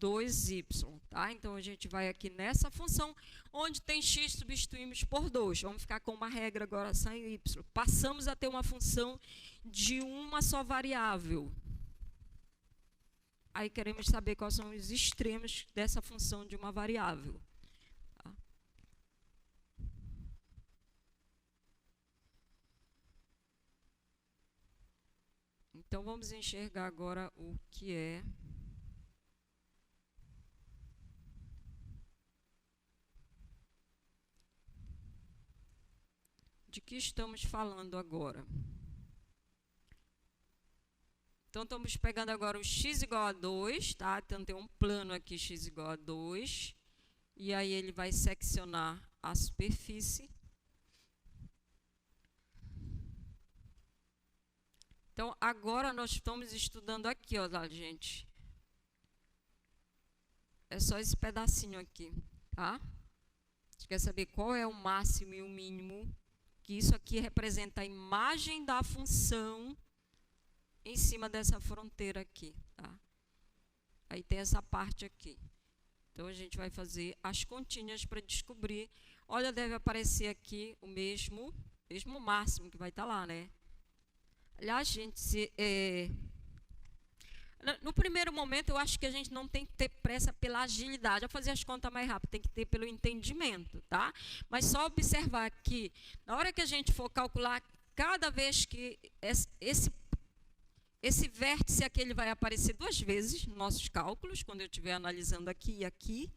2y, tá? Então, a gente vai aqui nessa função, onde tem x, substituímos por 2. Vamos ficar com uma regra agora sem y. Passamos a ter uma função de uma só variável. Aí, queremos saber quais são os extremos dessa função de uma variável. Tá? Então, vamos enxergar agora o que é de que estamos falando agora? Então, estamos pegando agora o x igual a 2, tá? Então, tem um plano aqui, x igual a 2. E aí, ele vai seccionar a superfície. Então, agora nós estamos estudando aqui, ó, gente. É só esse pedacinho aqui, tá? A gente quer saber qual é o máximo e o mínimo, que isso aqui representa a imagem da função em cima dessa fronteira aqui, tá? Aí tem essa parte aqui. Então, a gente vai fazer as continhas para descobrir. Olha, deve aparecer aqui o mesmo máximo que vai estar lá, né? Aliás, gente, no primeiro momento, eu acho que a gente não tem que ter pressa pela agilidade, a fazer as contas mais rápido, tem que ter pelo entendimento, tá? Mas só observar que, na hora que a gente for calcular, cada vez que esse vértice aqui ele vai aparecer 2 vezes nos nossos cálculos, quando eu estiver analisando aqui e aqui.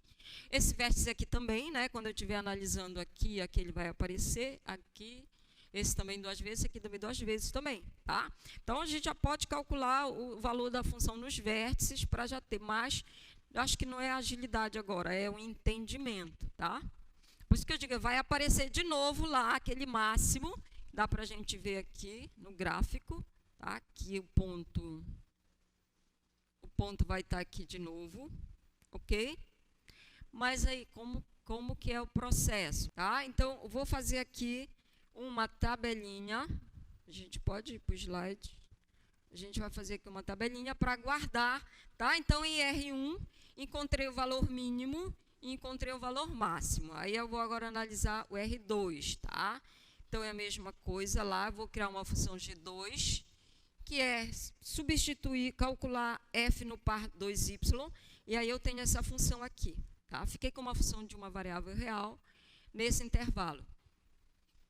Esse vértice aqui também, né? Quando eu estiver analisando aqui e aqui, ele vai aparecer aqui. Esse também 2 vezes, esse aqui também 2 vezes também, tá? Então, a gente já pode calcular o valor da função nos vértices para já ter mais. Eu acho que não é agilidade agora, é o entendimento, tá? Por isso que eu digo, vai aparecer de novo lá aquele máximo, dá para a gente ver aqui no gráfico, tá? Aqui o ponto vai estar aqui de novo, ok? Mas aí, como que é o processo, tá? Então, eu vou fazer aqui uma tabelinha, a gente pode ir para o slide, a gente vai fazer aqui uma tabelinha para guardar, tá? Então, em R1, encontrei o valor mínimo e encontrei o valor máximo. Aí, eu vou agora analisar o R2, tá? Então, é a mesma coisa lá, vou criar uma função G2, que é substituir, calcular f no par 2y, e aí eu tenho essa função aqui, tá? Fiquei com uma função de uma variável real nesse intervalo.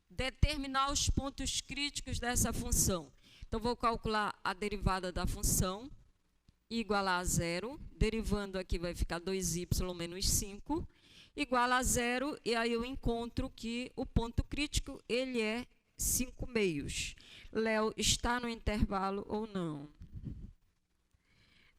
Determinar os pontos críticos dessa função. Então, vou calcular a derivada da função, igualar a 0, derivando aqui vai ficar 2y menos 5, igual a 0, e aí eu encontro que o ponto crítico, ele é 5 meios. Léo, está no intervalo ou não?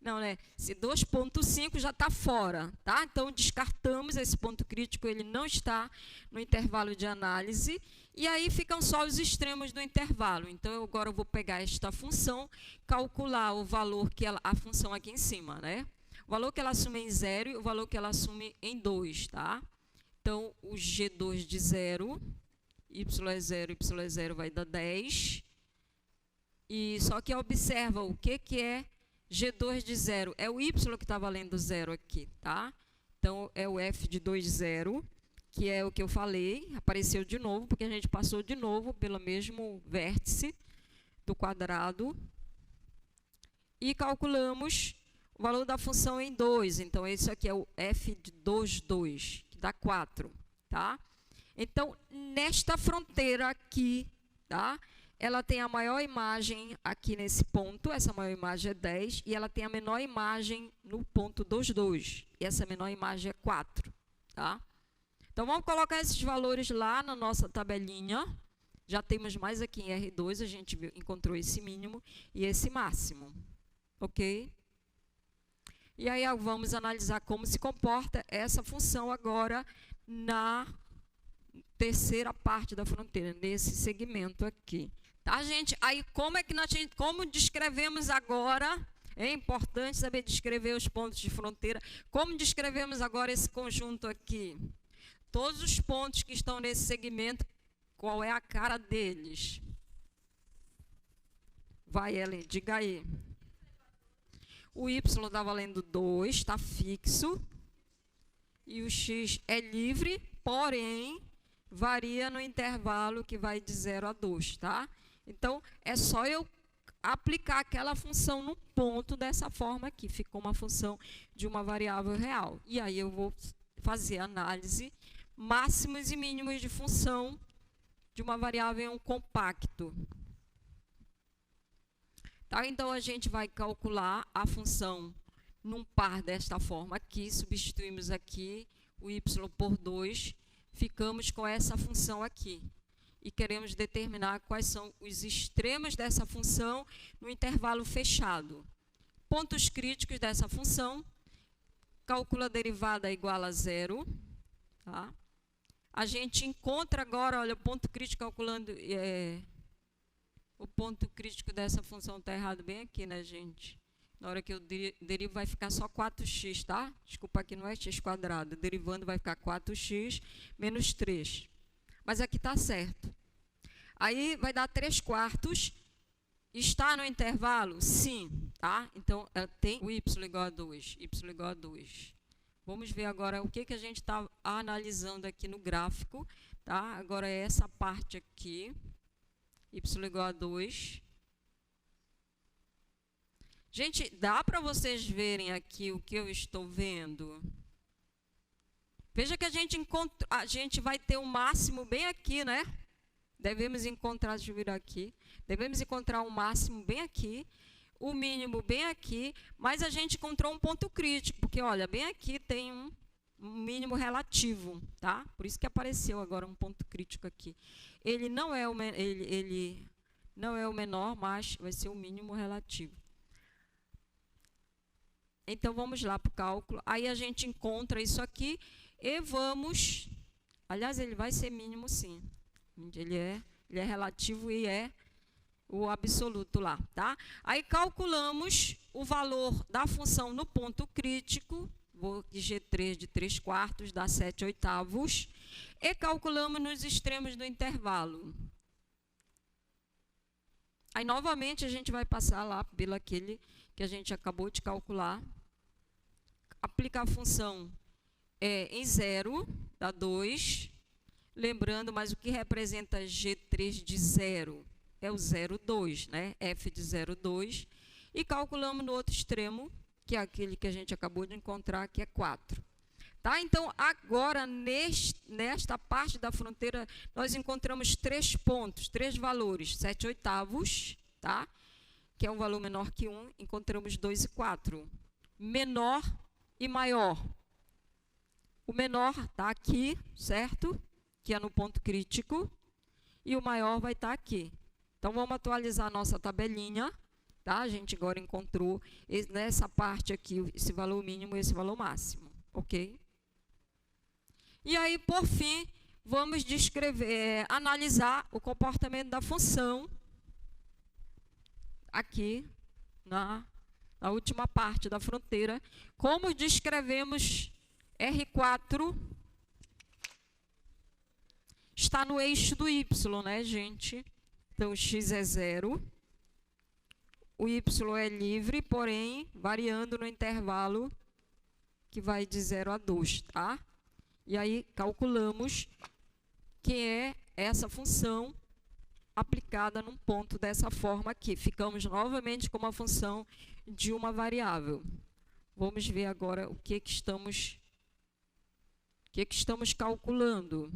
Não, né? Se 2,5 já está fora, tá? Então, descartamos esse ponto crítico, ele não está no intervalo de análise, e aí ficam só os extremos do intervalo. Então, agora eu vou pegar esta função, calcular o valor que a função aqui em cima, né? O valor que ela assume em 0 e o valor que ela assume em 2, tá? Então, o G2 de 0, y é 0 vai dar 10. E só que observa o que é G2 de 0. É o y que está valendo 0 aqui, tá? Então, é o f de 2, 0, que é o que eu falei. Apareceu de novo, porque a gente passou de novo pelo mesmo vértice do quadrado. E calculamos o valor da função em 2. Então, esse aqui é o f de 2, 2, que dá 4, tá? Então, nesta fronteira aqui, tá? Ela tem a maior imagem aqui nesse ponto, essa maior imagem é 10, e ela tem a menor imagem no ponto 2, 2, e essa menor imagem é 4, tá? Então, vamos colocar esses valores lá na nossa tabelinha. Já temos mais aqui em R2, a gente encontrou esse mínimo e esse máximo, ok? E aí, vamos analisar como se comporta essa função agora na terceira parte da fronteira, nesse segmento aqui. Tá, gente? Aí, como descrevemos agora, é importante saber descrever os pontos de fronteira. Como descrevemos agora esse conjunto aqui? Todos os pontos que estão nesse segmento, qual é a cara deles? Vai, Ellen, diga aí. O y está valendo 2, está fixo. E o x é livre, porém, varia no intervalo que vai de 0 a 2, tá? Então, é só eu aplicar aquela função no ponto dessa forma aqui. Ficou uma função de uma variável real. E aí, eu vou fazer a análise máximos e mínimos de função de uma variável em um compacto. Tá? Então, a gente vai calcular a função num par desta forma aqui. Substituímos aqui o y por 2. Ficamos com essa função aqui. e queremos determinar quais são os extremos dessa função no intervalo fechado. Pontos críticos dessa função, calcula a derivada igual a zero. Tá? A gente encontra agora, olha, o ponto crítico calculando... o ponto crítico dessa função está errado bem aqui, né, gente? Na hora que eu derivo vai ficar só 4x, tá? Desculpa, aqui não é x quadrado. Derivando vai ficar 4x menos 3. Mas aqui está certo. Aí vai dar 3/4. Está no intervalo? Sim, tá? Então, tem o y igual a 2. Y igual a 2. Vamos ver agora o que a gente está analisando aqui no gráfico, tá? Agora é essa parte aqui. Y igual a 2. Gente, dá para vocês verem aqui o que eu estou vendo? Veja que a gente vai ter o máximo bem aqui, né? Devemos encontrar, deixa eu virar aqui. Devemos encontrar o máximo bem aqui, o mínimo bem aqui, mas a gente encontrou um ponto crítico, porque, olha, bem aqui tem um mínimo relativo, tá? Por isso que apareceu agora um ponto crítico aqui. Ele não é o menor, mas vai ser o mínimo relativo. Então, vamos lá para o cálculo. Aí a gente encontra isso aqui e vamos... Aliás, ele vai ser mínimo, sim. Ele é relativo e é o absoluto lá, tá? Aí calculamos o valor da função no ponto crítico. Vou aqui G3 de 3/4 dá 7/8. E calculamos nos extremos do intervalo. Aí, novamente, a gente vai passar lá pelo aquele que a gente acabou de calcular. Aplicar a função em 0, dá 2. Lembrando, mas o que representa G3 de 0 é o 0,2, né? F de 0,2. E calculamos no outro extremo, que é aquele que a gente acabou de encontrar, que é 4. Tá? Então, agora, nesta parte da fronteira, nós encontramos 3 pontos, 3 valores. 7/8, tá? Que é um valor menor que 1, encontramos 2 e 4. Menor e maior. O menor está aqui, certo? Que é no ponto crítico. E o maior vai estar aqui. Então, vamos atualizar a nossa tabelinha. Tá? A gente agora encontrou nessa parte aqui esse valor mínimo e esse valor máximo. Ok? E aí, por fim, vamos analisar o comportamento da função aqui na última parte da fronteira. Como descrevemos R4 está no eixo do y, né, gente? Então, x é 0. O y é livre, porém, variando no intervalo que vai de 0 a 2, tá? E aí, calculamos que é essa função aplicada num ponto dessa forma aqui. Ficamos novamente com uma função de uma variável. Vamos ver agora o que estamos calculando.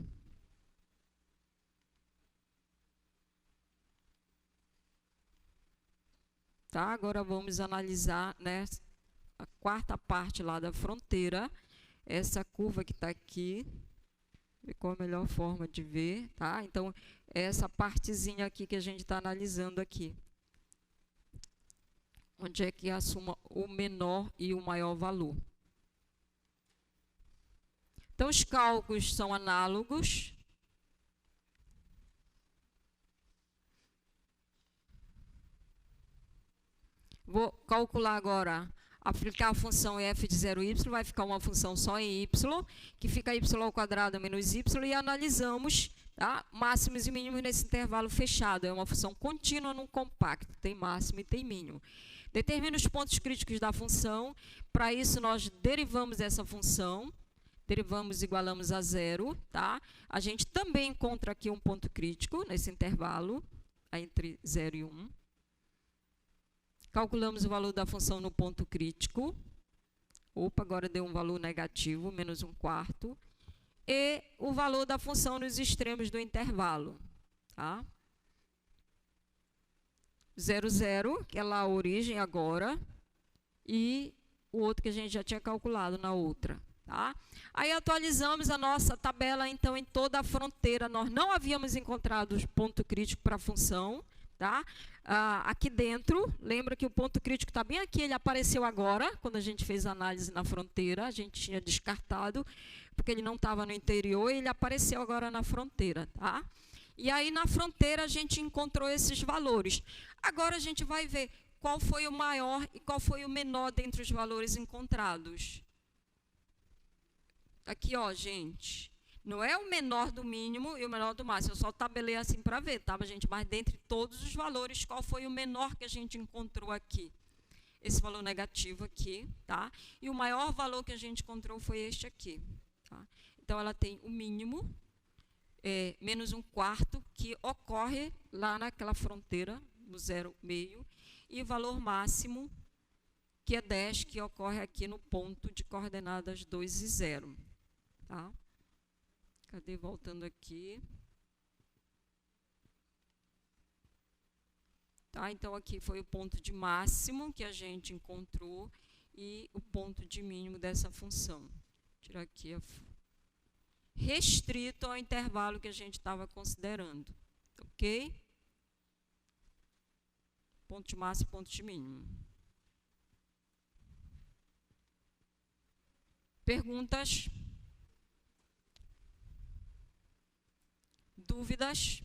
Tá? Agora vamos analisar, né, a quarta parte lá da fronteira. Essa curva que está aqui, qual a melhor forma de ver, tá? Então, essa partezinha aqui que a gente está analisando aqui. Onde é que assuma o menor e o maior valor. Então, os cálculos são análogos. Vou calcular agora, aplicar a função f de 0y, vai ficar uma função só em y, que fica y² menos y, e analisamos, tá, máximos e mínimos nesse intervalo fechado. É uma função contínua num compacto, tem máximo e tem mínimo. Determina os pontos críticos da função. Para isso, nós derivamos essa função. Derivamos, igualamos a 0. Tá? A gente também encontra aqui um ponto crítico nesse intervalo, entre 0 e 1. Calculamos o valor da função no ponto crítico. Opa, agora deu um valor negativo, menos 1/4. E o valor da função nos extremos do intervalo. Tá? 0, 0, que é lá a origem agora. E o outro que a gente já tinha calculado na outra. Tá? Aí atualizamos a nossa tabela, então, em toda a fronteira. Nós não havíamos encontrado o ponto crítico para a função. Tá? Aqui dentro, lembra que o ponto crítico está bem aqui, ele apareceu agora, quando a gente fez a análise na fronteira, a gente tinha descartado, porque ele não estava no interior, e ele apareceu agora na fronteira. Tá? E aí, na fronteira, a gente encontrou esses valores. Agora, a gente vai ver qual foi o maior e qual foi o menor dentre os valores encontrados. Aqui, ó, gente, não é o menor do mínimo e o menor do máximo, eu só tabelei assim para ver, tá, gente? Mas dentre todos os valores, qual foi o menor que a gente encontrou aqui? Esse valor negativo aqui, tá? E o maior valor que a gente encontrou foi este aqui, tá? Então, ela tem o mínimo, menos 1/4, que ocorre lá naquela fronteira, no 0,5, e o valor máximo, que é 10, que ocorre aqui no ponto de coordenadas 2 e 0. Tá? Cadê? Voltando aqui. Tá? Então, aqui foi o ponto de máximo que a gente encontrou e o ponto de mínimo dessa função. Vou tirar aqui restrito ao intervalo que a gente estava considerando. Ok? Ponto de máximo e ponto de mínimo. Perguntas? Dúvidas?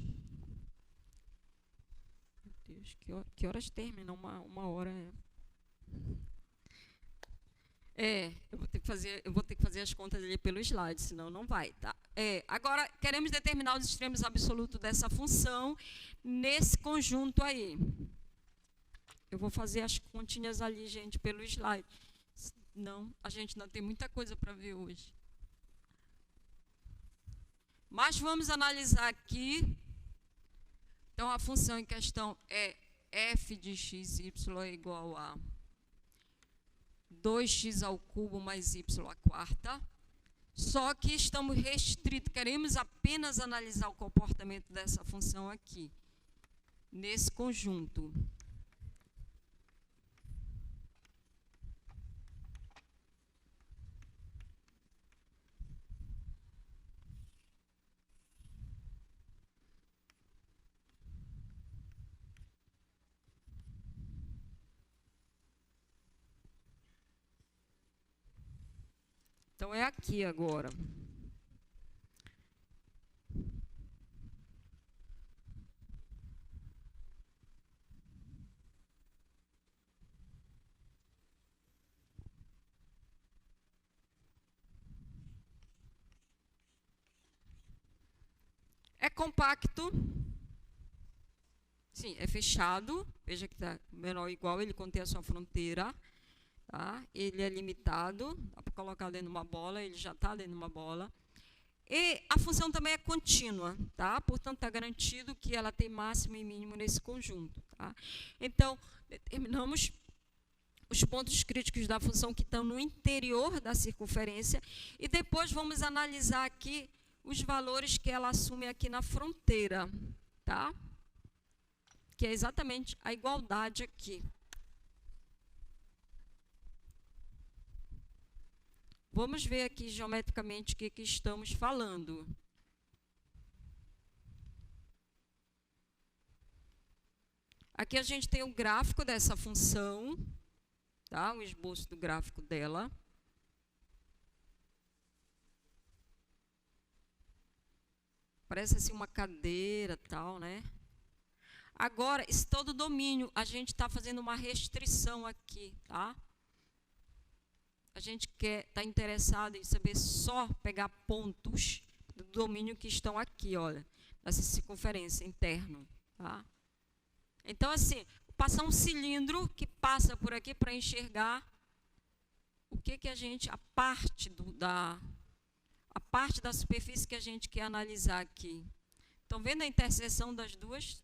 Meu Deus, que horas termina? Uma hora. Eu vou ter que fazer as contas ali pelo slide, senão não vai, tá? Agora, queremos determinar os extremos absolutos dessa função nesse conjunto aí. Eu vou fazer as continhas ali, gente, pelo slide. Não, a gente ainda tem muita coisa para ver hoje. Mas vamos analisar aqui. Então, a função em questão é f de x, y é igual a 2x ao cubo mais y à quarta. Só que estamos restritos, queremos apenas analisar o comportamento dessa função aqui, nesse conjunto. Então, é aqui agora. É compacto. Sim, é fechado. Veja que está menor ou igual, ele contém a sua fronteira. Tá? Ele é limitado, dá para colocar dentro de uma bola, ele já está dentro de uma bola. E a função também é contínua, tá? Portanto, está garantido que ela tem máximo e mínimo nesse conjunto. Tá? Então, determinamos os pontos críticos da função que estão no interior da circunferência e depois vamos analisar aqui os valores que ela assume aqui na fronteira, tá? Que é exatamente a igualdade aqui. Vamos ver aqui geometricamente o que estamos falando. Aqui a gente tem o gráfico dessa função, tá? O esboço do gráfico dela. Parece assim uma cadeira, tal, né? Agora, esse todo domínio, a gente está fazendo uma restrição aqui, tá? A gente está interessado em saber só pegar pontos do domínio que estão aqui, olha, nessa circunferência interna, tá? Então, assim, passar um cilindro que passa por aqui para enxergar o que a gente, a parte da superfície que a gente quer analisar aqui. Estão vendo a interseção das duas?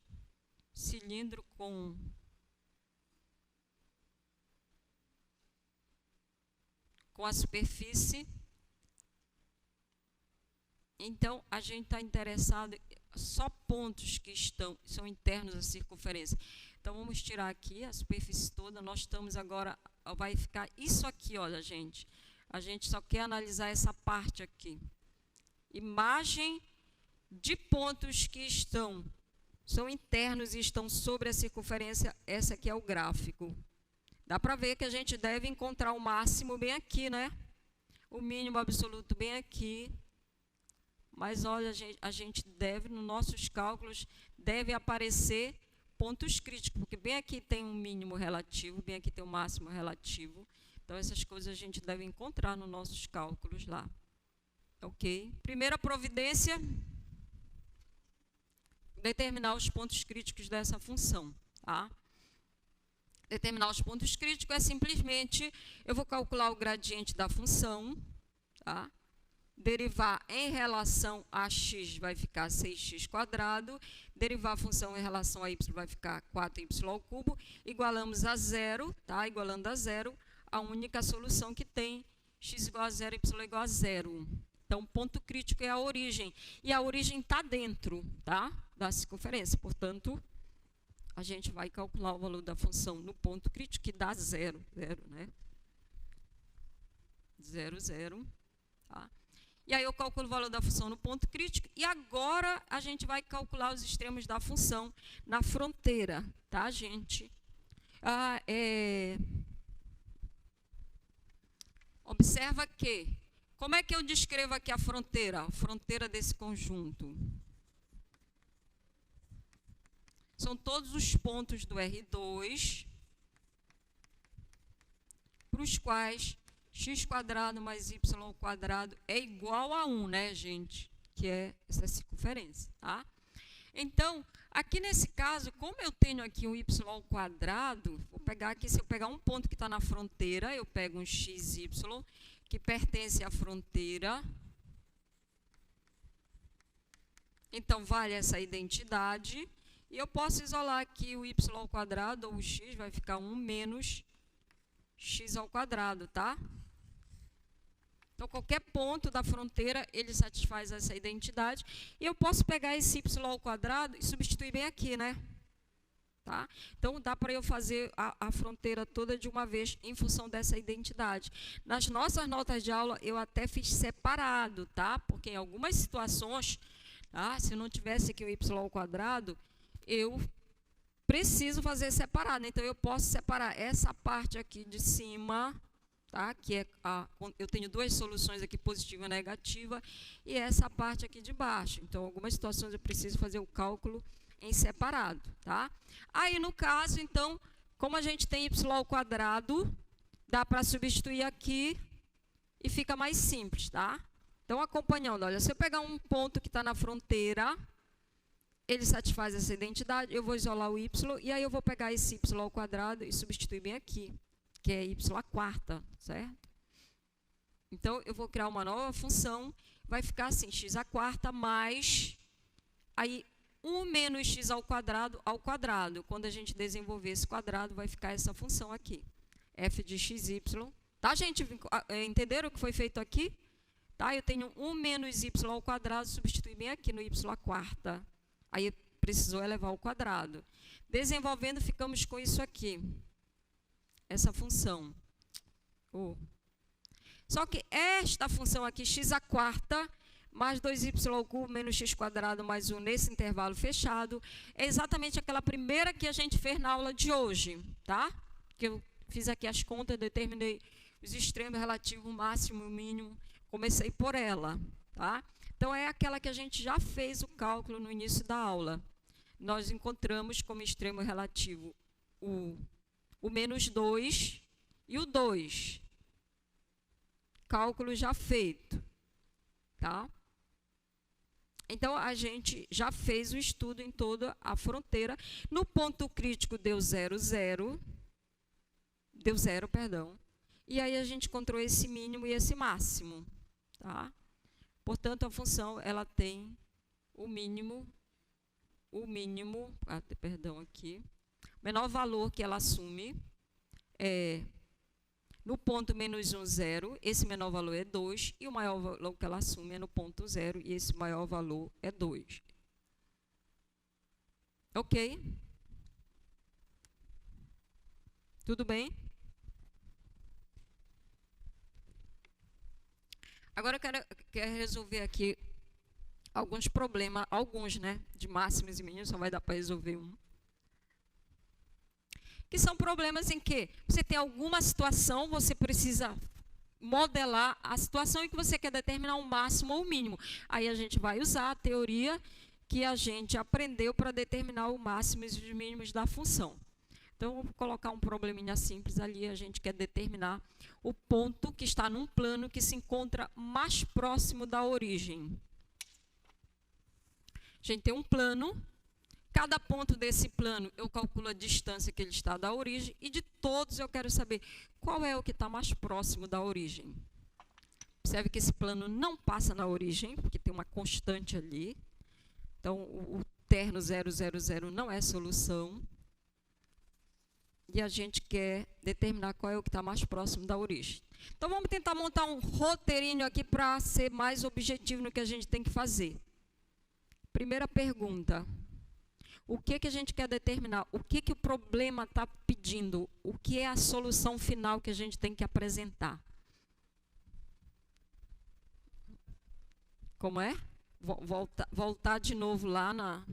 Cilindro com a superfície. Então, a gente está interessado só pontos que são internos à circunferência. Então, vamos tirar aqui a superfície toda. Nós estamos agora, vai ficar isso aqui, olha, gente. A gente só quer analisar essa parte aqui. Imagem de pontos que são internos e estão sobre a circunferência. Essa aqui é o gráfico. Dá para ver que a gente deve encontrar o máximo bem aqui, né? O mínimo absoluto bem aqui. Mas, olha, a gente deve, nos nossos cálculos, deve aparecer pontos críticos, porque bem aqui tem um mínimo relativo, bem aqui tem um máximo relativo. Então, essas coisas a gente deve encontrar nos nossos cálculos lá. Ok? Primeira providência, determinar os pontos críticos dessa função. Tá? Determinar os pontos críticos é simplesmente, eu vou calcular o gradiente da função, tá? Derivar em relação a x vai ficar 6x², derivar a função em relação a y vai ficar 4y², igualamos a zero, tá? Igualando a zero, a única solução que tem x igual a zero, y igual a zero. Então, o ponto crítico é a origem, e a origem está dentro, tá? Da circunferência, portanto, a gente vai calcular o valor da função no ponto crítico, que dá zero, né? 0, 0, tá? E aí eu calculo o valor da função no ponto crítico, e agora a gente vai calcular os extremos da função na fronteira, tá, gente? Observa que, como é que eu descrevo aqui a fronteira desse conjunto? São todos os pontos do R2, para os quais x² mais y² é igual a 1, né, gente? Que é essa circunferência, tá? Então, aqui nesse caso, como eu tenho aqui um y², vou pegar aqui, se eu pegar um ponto que está na fronteira, eu pego um xy, que pertence à fronteira. Então, vale essa identidade. E eu posso isolar aqui o y², ou o x, vai ficar 1 menos x², tá? Então, qualquer ponto da fronteira, ele satisfaz essa identidade. E eu posso pegar esse y² e substituir bem aqui, né? Tá? Então, dá para eu fazer a fronteira toda de uma vez em função dessa identidade. Nas nossas notas de aula, eu até fiz separado, tá? Porque em algumas situações, tá? Se eu não tivesse aqui o y², eu preciso fazer separado. Então, eu posso separar essa parte aqui de cima, tá? Que é eu tenho duas soluções aqui, positiva e negativa, e essa parte aqui de baixo. Então, em algumas situações eu preciso fazer o cálculo em separado, tá? Aí, no caso, então, como a gente tem y², dá para substituir aqui e fica mais simples, tá? Então, acompanhando, olha, se eu pegar um ponto que está na fronteira, ele satisfaz essa identidade, eu vou isolar o y, e aí eu vou pegar esse y² e substituir bem aqui, que é y², certo? Então, eu vou criar uma nova função, vai ficar assim, x² mais, aí, 1 menos x². Quando a gente desenvolver esse quadrado, vai ficar essa função aqui, f de xy. Tá, gente? Entenderam o que foi feito aqui? Tá? Eu tenho 1 menos y², substituir bem aqui no y². Aí, precisou elevar ao quadrado. Desenvolvendo, ficamos com isso aqui. Essa função. Só que esta função aqui, x² mais 2y³ menos x² mais 1 nesse intervalo fechado, é exatamente aquela primeira que a gente fez na aula de hoje, tá? Que eu fiz aqui as contas, determinei os extremos relativos, o máximo e o mínimo, comecei por ela, tá? Então, é aquela que a gente já fez o cálculo no início da aula. Nós encontramos como extremo relativo o menos 2 e o 2. Cálculo já feito, tá? Então, a gente já fez o estudo em toda a fronteira. No ponto crítico deu 0, 0. Deu 0, perdão. E aí a gente encontrou esse mínimo e esse máximo, tá? Portanto, a função, ela tem o mínimo, perdão aqui, o menor valor que ela assume é no ponto menos 1, 0, esse menor valor é 2, e o maior valor que ela assume é no ponto 0, e esse maior valor é 2. Ok? Tudo bem? Agora eu quero resolver aqui alguns problemas, né, de máximos e mínimos, só vai dar para resolver um. Que são problemas em que você tem alguma situação, você precisa modelar a situação em que você quer determinar o máximo ou o mínimo. Aí a gente vai usar a teoria que a gente aprendeu para determinar o máximo e os mínimos da função. Então, vou colocar um probleminha simples ali, a gente quer determinar o ponto que está num plano que se encontra mais próximo da origem. A gente tem um plano, cada ponto desse plano eu calculo a distância que ele está da origem, e de todos eu quero saber qual é o que está mais próximo da origem. Observe que esse plano não passa na origem, porque tem uma constante ali. Então, o terno 0, 0, 0 não é solução. E a gente quer determinar qual é o que está mais próximo da origem. Então, vamos tentar montar um roteirinho aqui para ser mais objetivo no que a gente tem que fazer. Primeira pergunta. O que a gente quer determinar? O que o problema está pedindo? O que é a solução final que a gente tem que apresentar? Como é? Voltar de novo lá na...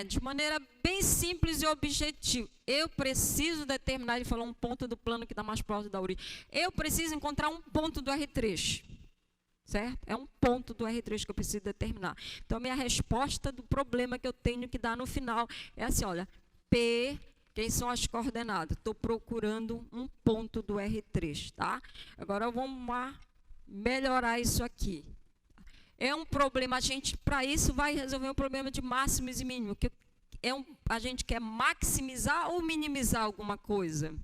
de maneira bem simples e objetiva. Eu preciso determinar, ele falou um ponto do plano que está mais próximo da origem. Eu preciso encontrar um ponto do R3. Certo? É um ponto do R3 que eu preciso determinar. Então, a minha resposta do problema que eu tenho que dar no final é assim, olha, P, quem são as coordenadas? Estou procurando um ponto do R3, tá? Agora, vamos lá melhorar isso aqui. É um problema, a gente, para isso, vai resolver um problema de máximos e mínimos. Que a gente quer maximizar ou minimizar alguma coisa?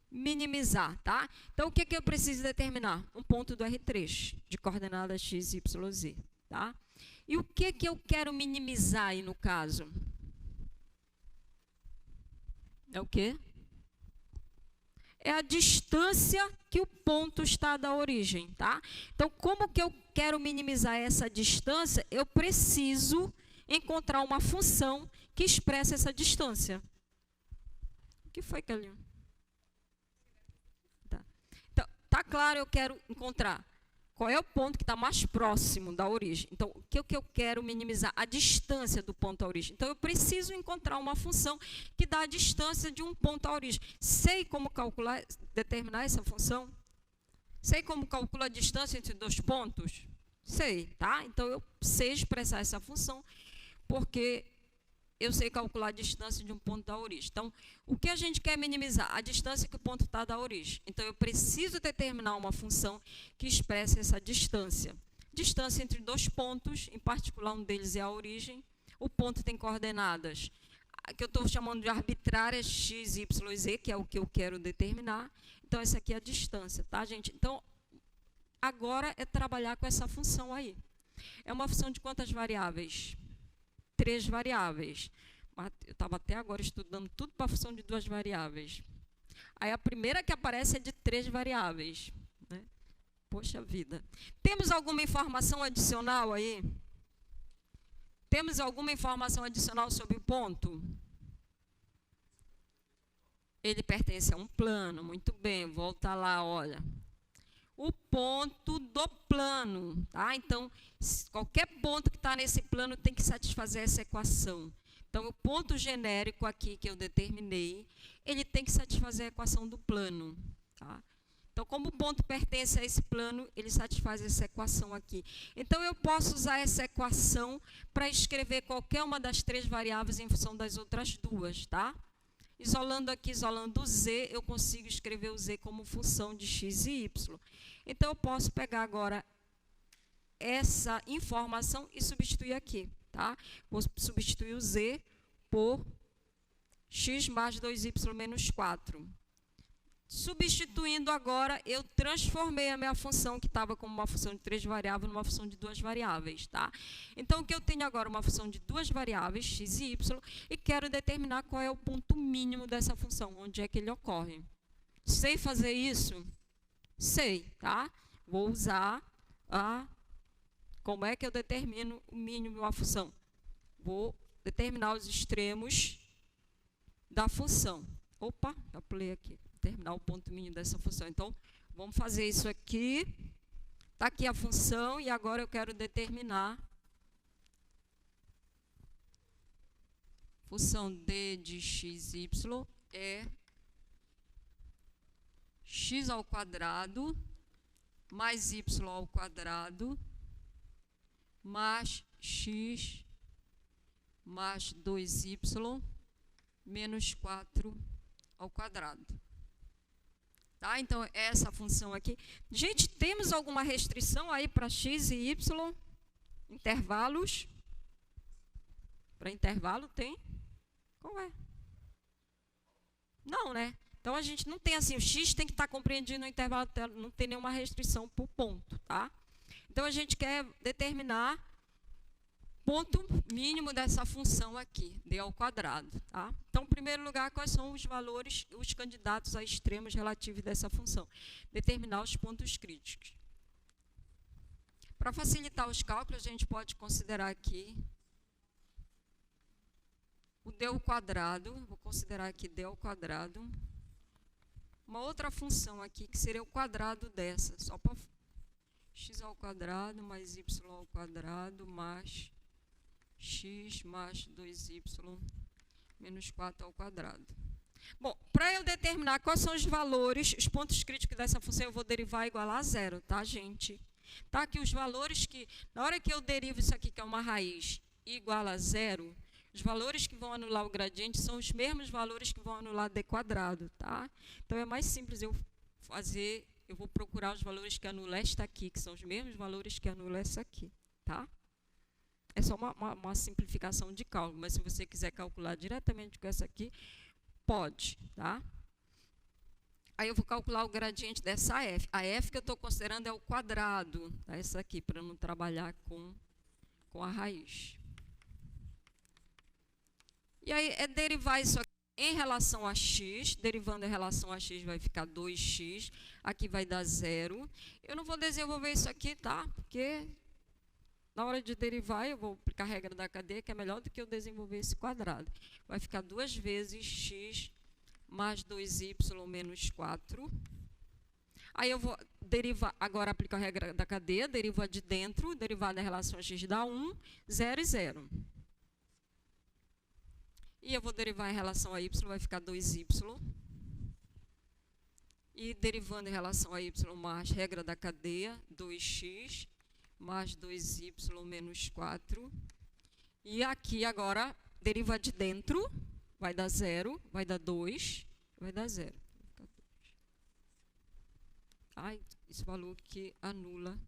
Minimizar, tá? Então, o que eu preciso determinar? Um ponto do R3, de coordenadas x, y, z, tá? E o que eu quero minimizar aí no caso? É o quê? É a distância que o ponto está da origem, tá? Então, como que eu quero minimizar essa distância? Eu preciso encontrar uma função que expressa essa distância. O que foi, Calinho? Tá claro, eu quero encontrar qual é o ponto que está mais próximo da origem. Então, o que eu quero minimizar? A distância do ponto à origem. Então, eu preciso encontrar uma função que dá a distância de um ponto à origem. Sei como calcular, determinar essa função? Sei como calcular a distância entre dois pontos? Sei, tá? Então, eu sei expressar essa função, porque eu sei calcular a distância de um ponto da origem. Então, o que a gente quer minimizar? A distância que o ponto está da origem. Então, eu preciso determinar uma função que expresse essa distância. Distância entre dois pontos, em particular um deles é a origem. O ponto tem coordenadas, que eu estou chamando de arbitrárias, x, y, z, que é o que eu quero determinar. Então, essa aqui é a distância, tá, gente? Então, agora é trabalhar com essa função aí. É uma função de quantas variáveis? 3 variáveis. Eu estava até agora estudando tudo para a função de 2 variáveis. Aí a primeira que aparece é de 3 variáveis. Né? Poxa vida. Temos alguma informação adicional aí? Temos alguma informação adicional sobre o ponto? Ele pertence a um plano. Muito bem, volta lá, olha. O ponto do plano, tá? Então, qualquer ponto que está nesse plano tem que satisfazer essa equação. Então, o ponto genérico aqui que eu determinei, ele tem que satisfazer a equação do plano, tá? Então, como o ponto pertence a esse plano, ele satisfaz essa equação aqui. Então, eu posso usar essa equação para escrever qualquer uma das 3 variáveis em função das outras 2, tá? Isolando aqui, isolando o z, eu consigo escrever o z como função de x e y. Então, eu posso pegar agora essa informação e substituir aqui, tá? Vou substituir o z por x mais 2y menos 4. Substituindo agora, eu transformei a minha função, que estava como uma função de 3 variáveis, numa função de 2 variáveis, tá? Então, o que eu tenho agora? Uma função de 2 variáveis, x e y, e quero determinar qual é o ponto mínimo dessa função, onde é que ele ocorre. Sei fazer isso? Sei, tá? Vou usar como é que eu determino o mínimo de uma função? Vou determinar os extremos da função. Opa, já pulei aqui. determinar o ponto mínimo dessa função. Então, vamos fazer isso aqui. Está aqui a função e agora eu quero determinar função d de x, y é x ao quadrado mais y ao quadrado mais x mais 2y menos 4 ao quadrado. Tá? Então, essa função aqui. Gente, temos alguma restrição aí para x e y? Intervalos? Para intervalo tem? Qual é? Não, né? Então, a gente não tem assim, o x tem que estar compreendido no intervalo, não tem nenhuma restrição por ponto, tá? Então, a gente quer determinar ponto mínimo dessa função aqui, d ao quadrado, tá? Então, em primeiro lugar, quais são os valores, os candidatos a extremos relativos dessa função? Determinar os pontos críticos. Para facilitar os cálculos, a gente pode considerar aqui o d ao quadrado, vou considerar aqui d ao quadrado, uma outra função aqui, que seria o quadrado dessa, só para x ao quadrado mais y ao quadrado mais x mais 2y menos 4 ao quadrado. Bom, para eu determinar quais são os valores, os pontos críticos dessa função, eu vou derivar igual a zero, tá, gente? Tá aqui os valores que, na hora que eu derivo isso aqui, que é uma raiz, igual a zero, os valores que vão anular o gradiente são os mesmos valores que vão anular d quadrado, tá? Então, é mais simples eu fazer, eu vou procurar os valores que anulam esta aqui, que são os mesmos valores que anulam essa aqui, tá? É só uma simplificação de cálculo, mas se você quiser calcular diretamente com essa aqui, pode, tá? Aí eu vou calcular o gradiente dessa f. A f que eu estou considerando é o quadrado, tá? Essa aqui, para não trabalhar com a raiz. E aí é derivar isso aqui em relação a x, derivando em relação a x vai ficar 2x, aqui vai dar 0. Eu não vou desenvolver isso aqui, tá? Porque na hora de derivar, eu vou aplicar a regra da cadeia, que é melhor do que eu desenvolver esse quadrado. Vai ficar 2 vezes x mais 2y menos 4. Aí eu vou derivar, agora aplicar a regra da cadeia, derivo a de dentro, derivada em relação a x dá 1, 0 e 0. E eu vou derivar em relação a y, vai ficar 2y. E derivando em relação a y mais regra da cadeia, 2x mais 2y menos 4. E aqui agora, deriva de dentro, vai dar 0, vai dar 2, vai dar 0. Ai, esse valor que anula.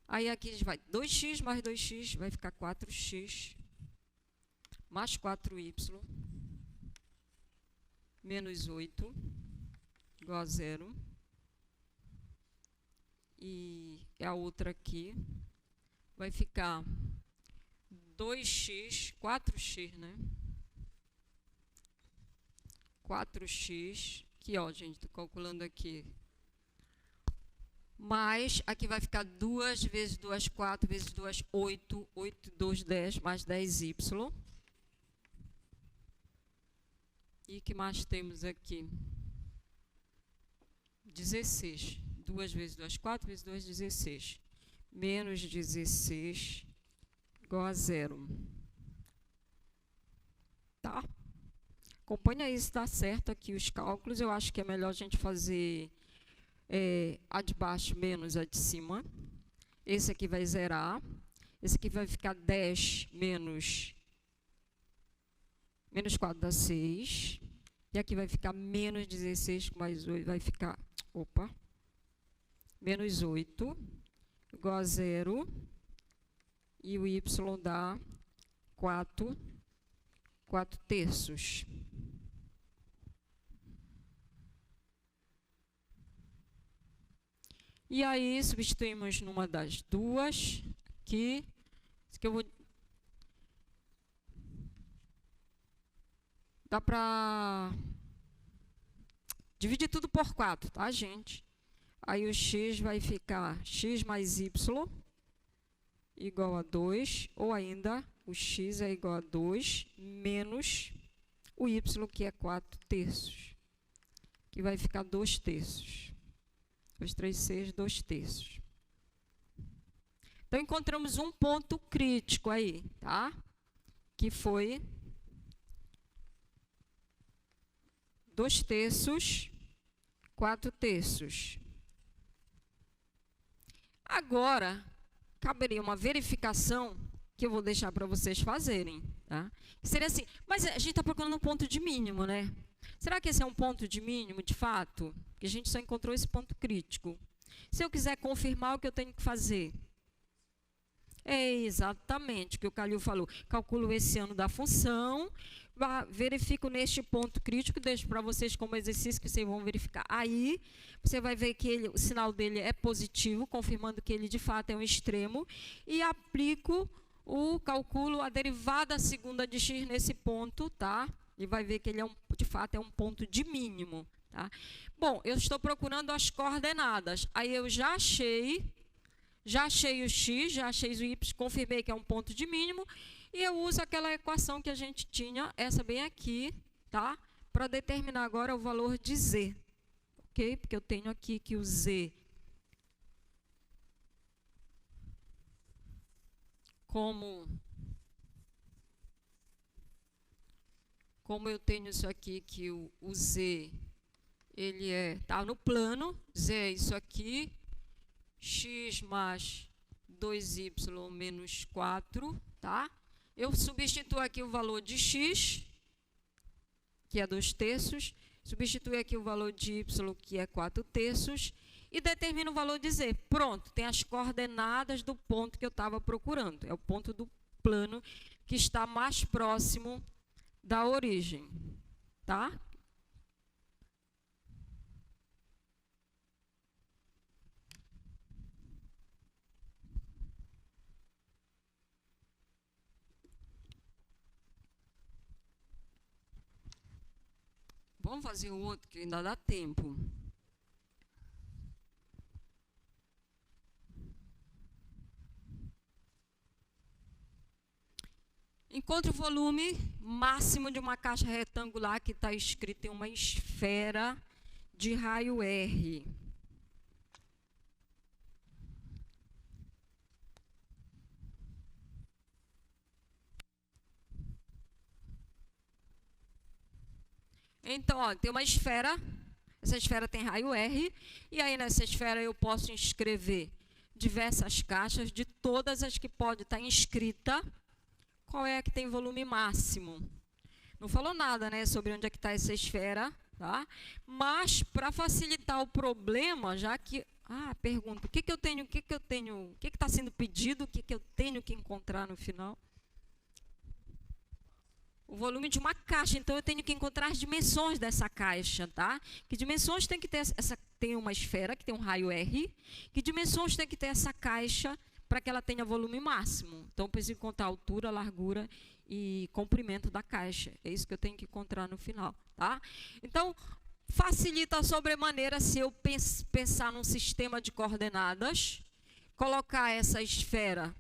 Aí aqui vai 2x mais 2x, vai ficar 4x, mais 4y, menos 8, igual a 0. E a outra aqui vai ficar 2x, 4x, né? 4x, que ó, gente, estou calculando aqui. Mais, aqui vai ficar 2 vezes 2, 4 vezes 2, 8. 8, 2, 10, mais 10y. E o que mais temos aqui? 16. 2 vezes 2, 4 vezes 2, 16. Menos 16 igual a 0. Tá? Acompanha aí se está certo aqui os cálculos. Eu acho que é melhor a gente fazer a de baixo menos a de cima. Esse aqui vai zerar. Esse aqui vai ficar 10 menos 4 dá 6. E aqui vai ficar menos 16 mais 8 vai ficar, menos 8 igual a 0. E o y dá 4 terços. E aí, substituímos numa das duas, aqui, isso que eu vou... Dá para dividir tudo por 4, tá, gente? Aí o x vai ficar x mais y igual a 2, ou ainda O x é igual a 2 menos o y, que é 4/3, que vai ficar 2/3. 2, 3, 6, 2/3. Então, encontramos um ponto crítico aí, tá? Que foi 2/3, 4/3. Agora, caberia uma verificação que eu vou deixar para vocês fazerem, tá? Que seria assim, mas a gente está procurando um ponto de mínimo, né? Será que esse é um ponto de mínimo, de fato? Porque a gente só encontrou esse ponto crítico. Se eu quiser confirmar, o que eu tenho que fazer? É exatamente o que o Calil falou. Calculo esse ano da função, verifico neste ponto crítico, deixo para vocês como exercício que vocês vão verificar. Aí, você vai ver que o sinal dele é positivo, confirmando que ele de fato é um extremo, e aplico calculo a derivada segunda de x nesse ponto, tá? E vai ver que ele de fato é um ponto de mínimo, tá? Bom, eu estou procurando as coordenadas. Aí eu já achei o x, já achei o y, confirmei que é um ponto de mínimo, e eu uso aquela equação que a gente tinha, essa bem aqui, tá? Para determinar agora o valor de z, ok? Porque eu tenho aqui que o z, como eu tenho isso aqui, que o z, ele tá no plano, z é isso aqui, x mais 2y menos 4, tá? Eu substituo aqui o valor de x, que é 2/3, substituo aqui o valor de y, que é 4/3, e determino o valor de z. Pronto, tem as coordenadas do ponto que eu estava procurando. É o ponto do plano que está mais próximo da origem, tá? Vamos fazer o outro, que ainda dá tempo. Encontre o volume máximo de uma caixa retangular que está escrito em uma esfera de raio R. Então, ó, tem uma esfera, essa esfera tem raio R, e aí nessa esfera eu posso inscrever diversas caixas, de todas as que pode estar inscrita, qual é a que tem volume máximo. Não falou nada, né, sobre onde é que está essa esfera, tá? Mas, para facilitar o problema, já que... pergunta, o que está sendo pedido, o que eu tenho que encontrar no final? O volume de uma caixa, então eu tenho que encontrar as dimensões dessa caixa, tá? Que dimensões tem que ter tem uma esfera que tem um raio R, que dimensões tem que ter essa caixa para que ela tenha volume máximo? Então eu preciso encontrar a altura, largura e comprimento da caixa. É isso que eu tenho que encontrar no final, tá? Então, facilita sobremaneira se eu pensar num sistema de coordenadas, colocar essa esfera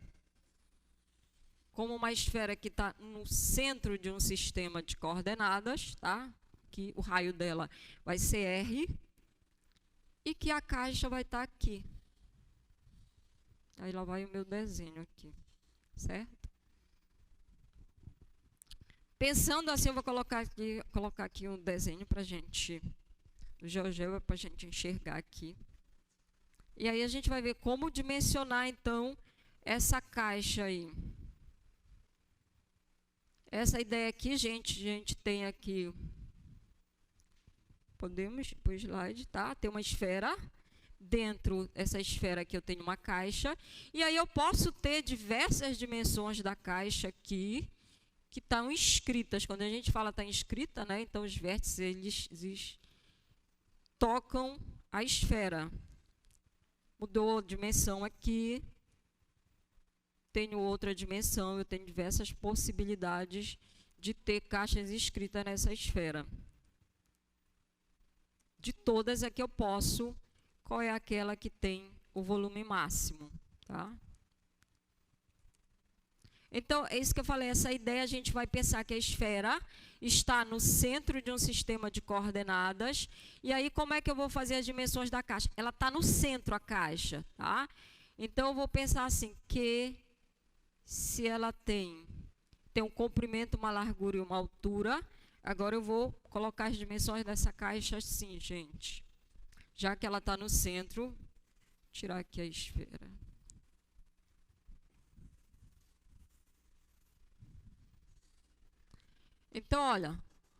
como uma esfera que está no centro de um sistema de coordenadas, tá? Que o raio dela vai ser R, e que a caixa vai estar aqui. Aí lá vai o meu desenho aqui, certo? Pensando assim, eu vou colocar aqui um desenho para a gente, do GeoGebra, para a gente enxergar aqui. E aí a gente vai ver como dimensionar, então, essa caixa aí. Essa ideia aqui, gente, a gente tem aqui, podemos ir para o slide, tá? Tem uma esfera, dentro dessa esfera aqui eu tenho uma caixa, e aí eu posso ter diversas dimensões da caixa aqui, que estão inscritas. Quando a gente fala está inscrita, né? Então os vértices, eles tocam a esfera. Mudou a dimensão aqui, tenho outra dimensão, eu tenho diversas possibilidades de ter caixas inscritas nessa esfera. De todas aqui eu posso, qual é aquela que tem o volume máximo, tá? Então, é isso que eu falei, essa ideia a gente vai pensar que a esfera está no centro de um sistema de coordenadas. E aí, como é que eu vou fazer as dimensões da caixa? Ela está no centro, a caixa, tá? Então, eu vou pensar assim, que se ela tem um comprimento, uma largura e uma altura, agora eu vou colocar as dimensões dessa caixa assim, gente. Já que ela está no centro, vou tirar aqui a esfera. Então, olha,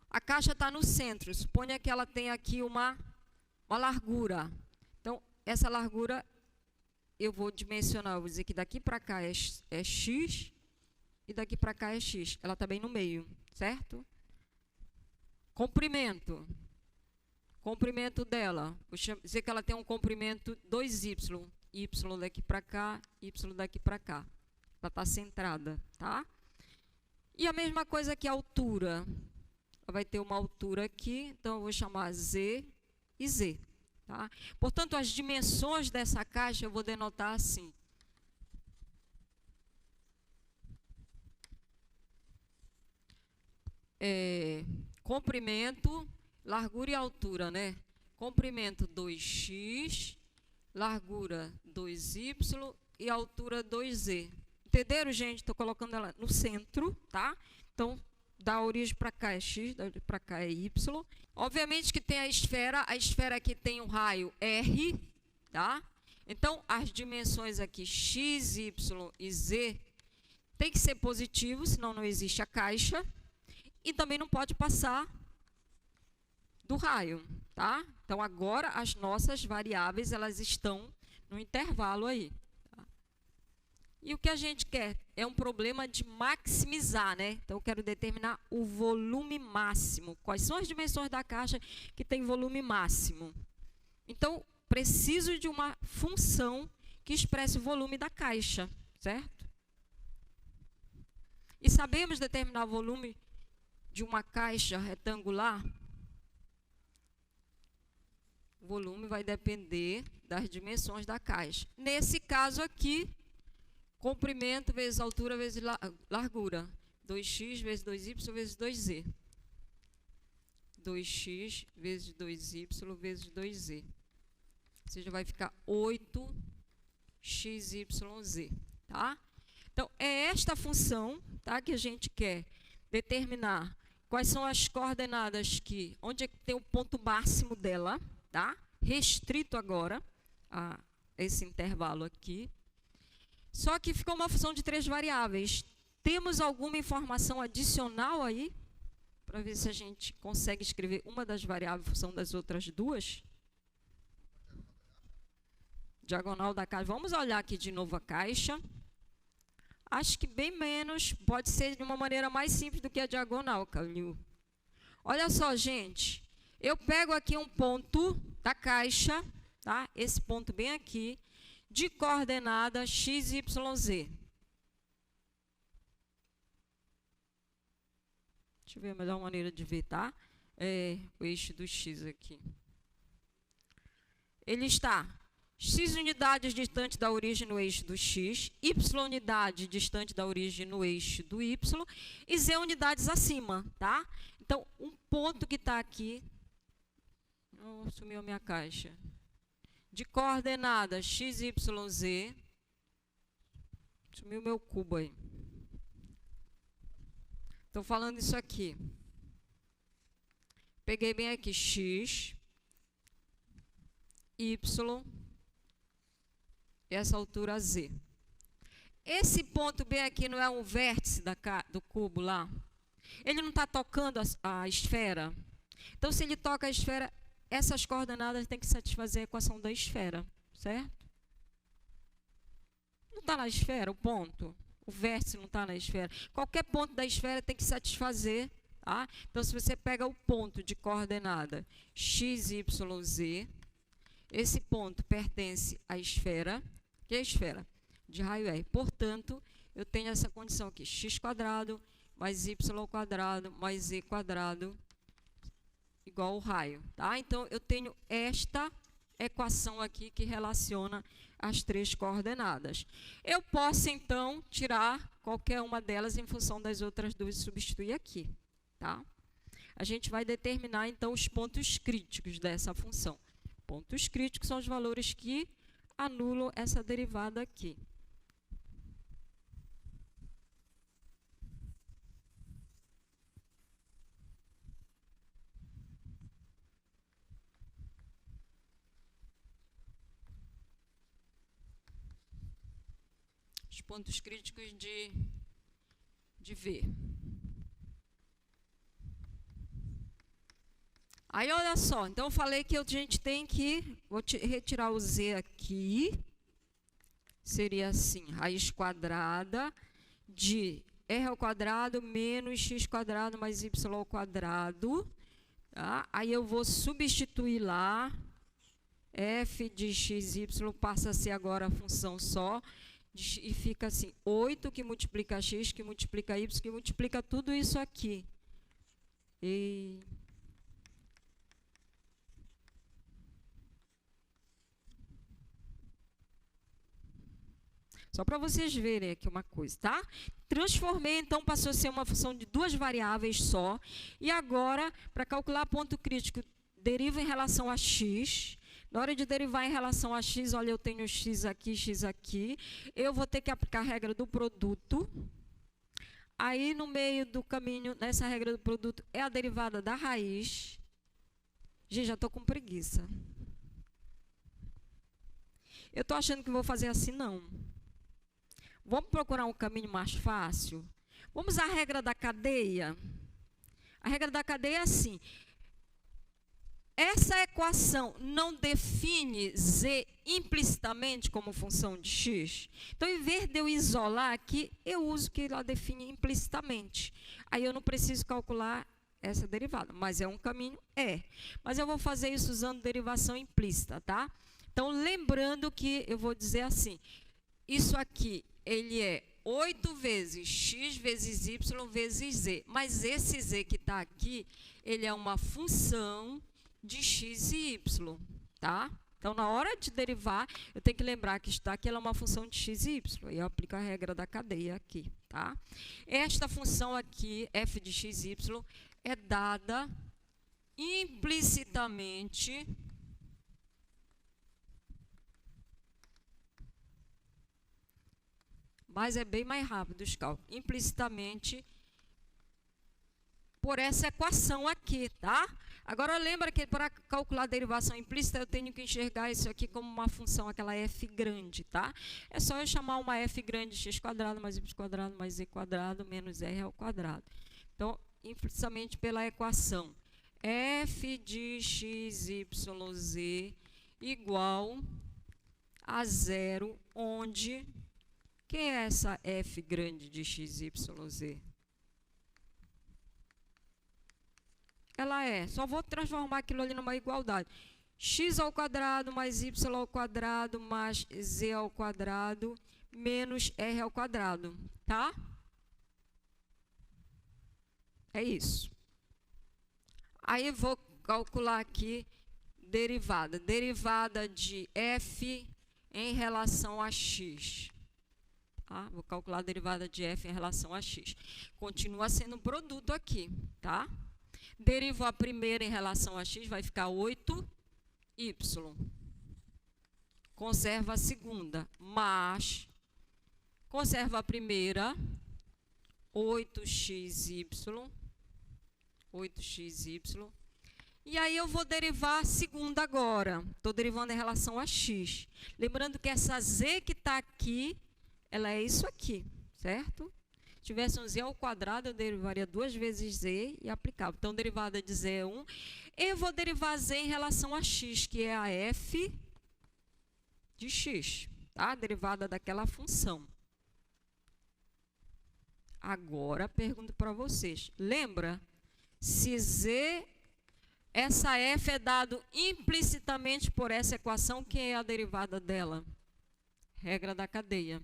a caixa está no centro. Suponha que ela tem aqui uma largura. Então, essa largura eu vou dimensionar. Eu vou dizer que daqui para cá é x e daqui para cá é x. Ela está bem no meio, certo? Comprimento. Comprimento dela. Vou dizer que ela tem um comprimento 2y. Y daqui para cá, y daqui para cá. Ela está centrada, tá? E a mesma coisa que a altura. Vai ter uma altura aqui, então eu vou chamar Z e Z. Tá? Portanto, as dimensões dessa caixa eu vou denotar assim. Comprimento, largura e altura, né? Comprimento 2x, largura 2y e altura 2z. Entenderam, gente? Estou colocando ela no centro, tá? Então, da origem para cá é x, da origem para cá é y. Obviamente que tem a esfera aqui tem um raio R, tá? Então, as dimensões aqui x, y e z tem que ser positivo, senão não existe a caixa. E também não pode passar do raio, tá? Então, agora as nossas variáveis, elas estão no intervalo aí. E o que a gente quer é um problema de maximizar, né? Então, eu quero determinar o volume máximo. Quais são as dimensões da caixa que tem volume máximo? Então, preciso de uma função que expresse o volume da caixa, certo? E sabemos determinar o volume de uma caixa retangular? O volume vai depender das dimensões da caixa. Nesse caso aqui, comprimento vezes altura vezes largura. 2x vezes 2y vezes 2z. 2x vezes 2y vezes 2z. Ou seja, vai ficar 8xyz. Tá? Então, é esta função, tá, que a gente quer determinar quais são as coordenadas que, onde é que tem o ponto máximo dela, tá? Restrito agora a esse intervalo aqui. Só que ficou uma função de 3 variáveis. Temos alguma informação adicional aí? Para ver se a gente consegue escrever uma das variáveis em função das outras duas? Diagonal da caixa. Vamos olhar aqui de novo a caixa. Acho que bem menos, pode ser de uma maneira mais simples do que a diagonal, Calil. Olha só, gente. Eu pego aqui um ponto da caixa, tá? Esse ponto bem aqui, de coordenada x, y, z. Deixa eu ver a melhor maneira de ver, tá? O eixo do x aqui. Ele está x unidades distante da origem no eixo do x, y unidade distante da origem no eixo do y e z unidades acima, tá? Então, um ponto que está aqui, sumiu a minha caixa, de coordenadas x, y, z, sumiu meu cubo aí. Estou falando isso aqui. Peguei bem aqui x, y, e essa altura z. Esse ponto bem aqui não é um vértice do cubo lá? Ele não está tocando a esfera? Então, se ele toca a esfera, essas coordenadas têm que satisfazer a equação da esfera, certo? Não está na esfera o ponto? O vértice não está na esfera. Qualquer ponto da esfera tem que satisfazer, tá? Então, se você pega o ponto de coordenada x, y, z, esse ponto pertence à esfera, que é a esfera de raio R. Portanto, eu tenho essa condição aqui, x² mais y² mais z² igual ao raio, tá? Então, eu tenho esta equação aqui que relaciona as três coordenadas. Eu posso, então, tirar qualquer uma delas em função das outras duas e substituir aqui, tá? A gente vai determinar, então, os pontos críticos dessa função. Pontos críticos são os valores que anulam essa derivada aqui. Os pontos críticos de V. Aí, olha só, então eu falei que a gente tem que, vou retirar o Z aqui, seria assim, raiz quadrada de R ao quadrado menos X quadrado mais Y ao quadrado, tá? Aí eu vou substituir lá, F de XY passa a ser agora a função só, e fica assim, 8 que multiplica X, que multiplica Y, que multiplica tudo isso aqui. E... só para vocês verem aqui uma coisa, tá? Transformei, então, passou a ser uma função de duas variáveis só. E agora, para calcular ponto crítico, deriva em relação a x. Na hora de derivar em relação a x, olha, eu tenho x aqui. Eu vou ter que aplicar a regra do produto. Aí, no meio do caminho, nessa regra do produto, é a derivada da raiz. Gente, já estou com preguiça. Eu estou achando que vou fazer assim, não. Vamos procurar um caminho mais fácil? Vamos à regra da cadeia? A regra da cadeia é assim. Essa equação não define z implicitamente como função de x? Então, em vez de eu isolar aqui, eu uso que ela define implicitamente. Aí eu não preciso calcular essa derivada, mas é um caminho? É. Mas eu vou fazer isso usando derivação implícita, tá? Então, lembrando que eu vou dizer assim, isso aqui, ele é 8 vezes x vezes y vezes z. Mas esse z que está aqui, ele é uma função de x e y, tá? Então, na hora de derivar, eu tenho que lembrar que está aqui, ela é uma função de x e y. E eu aplico a regra da cadeia aqui, tá? Esta função aqui, f de x e y, é dada implicitamente mas é bem mais rápido os cálculos, implicitamente por essa equação aqui, tá? Agora, lembra que para calcular a derivação implícita, eu tenho que enxergar isso aqui como uma função, aquela f grande, tá? É só eu chamar uma f grande, x quadrado mais y quadrado mais z quadrado menos r ao quadrado. Então, implicitamente pela equação f de x, y, z igual a zero, onde... quem é essa f grande de x, y, z? Ela é, só vou transformar aquilo ali numa igualdade. X ao quadrado mais y ao quadrado mais z ao quadrado menos r ao quadrado, tá? É isso. Aí vou calcular aqui derivada. Derivada de f em relação a x. Tá? Vou calcular a derivada de f em relação a x. Continua sendo um produto aqui, tá? Derivo a primeira em relação a x, vai ficar 8y. Conserva a segunda, mas conserva a primeira, 8xy. 8xy. E aí eu vou derivar a segunda agora. Estou derivando em relação a x. Lembrando que essa z que está aqui, ela é isso aqui, certo? Se tivesse um z ao quadrado, eu derivaria 2 vezes z e aplicava. Então, derivada de z é 1. Eu vou derivar z em relação a x, que é a f de x, tá? Derivada daquela função. Agora, pergunto para vocês. Lembra? Se z, essa f é dado implicitamente por essa equação, quem é a derivada dela? Regra da cadeia.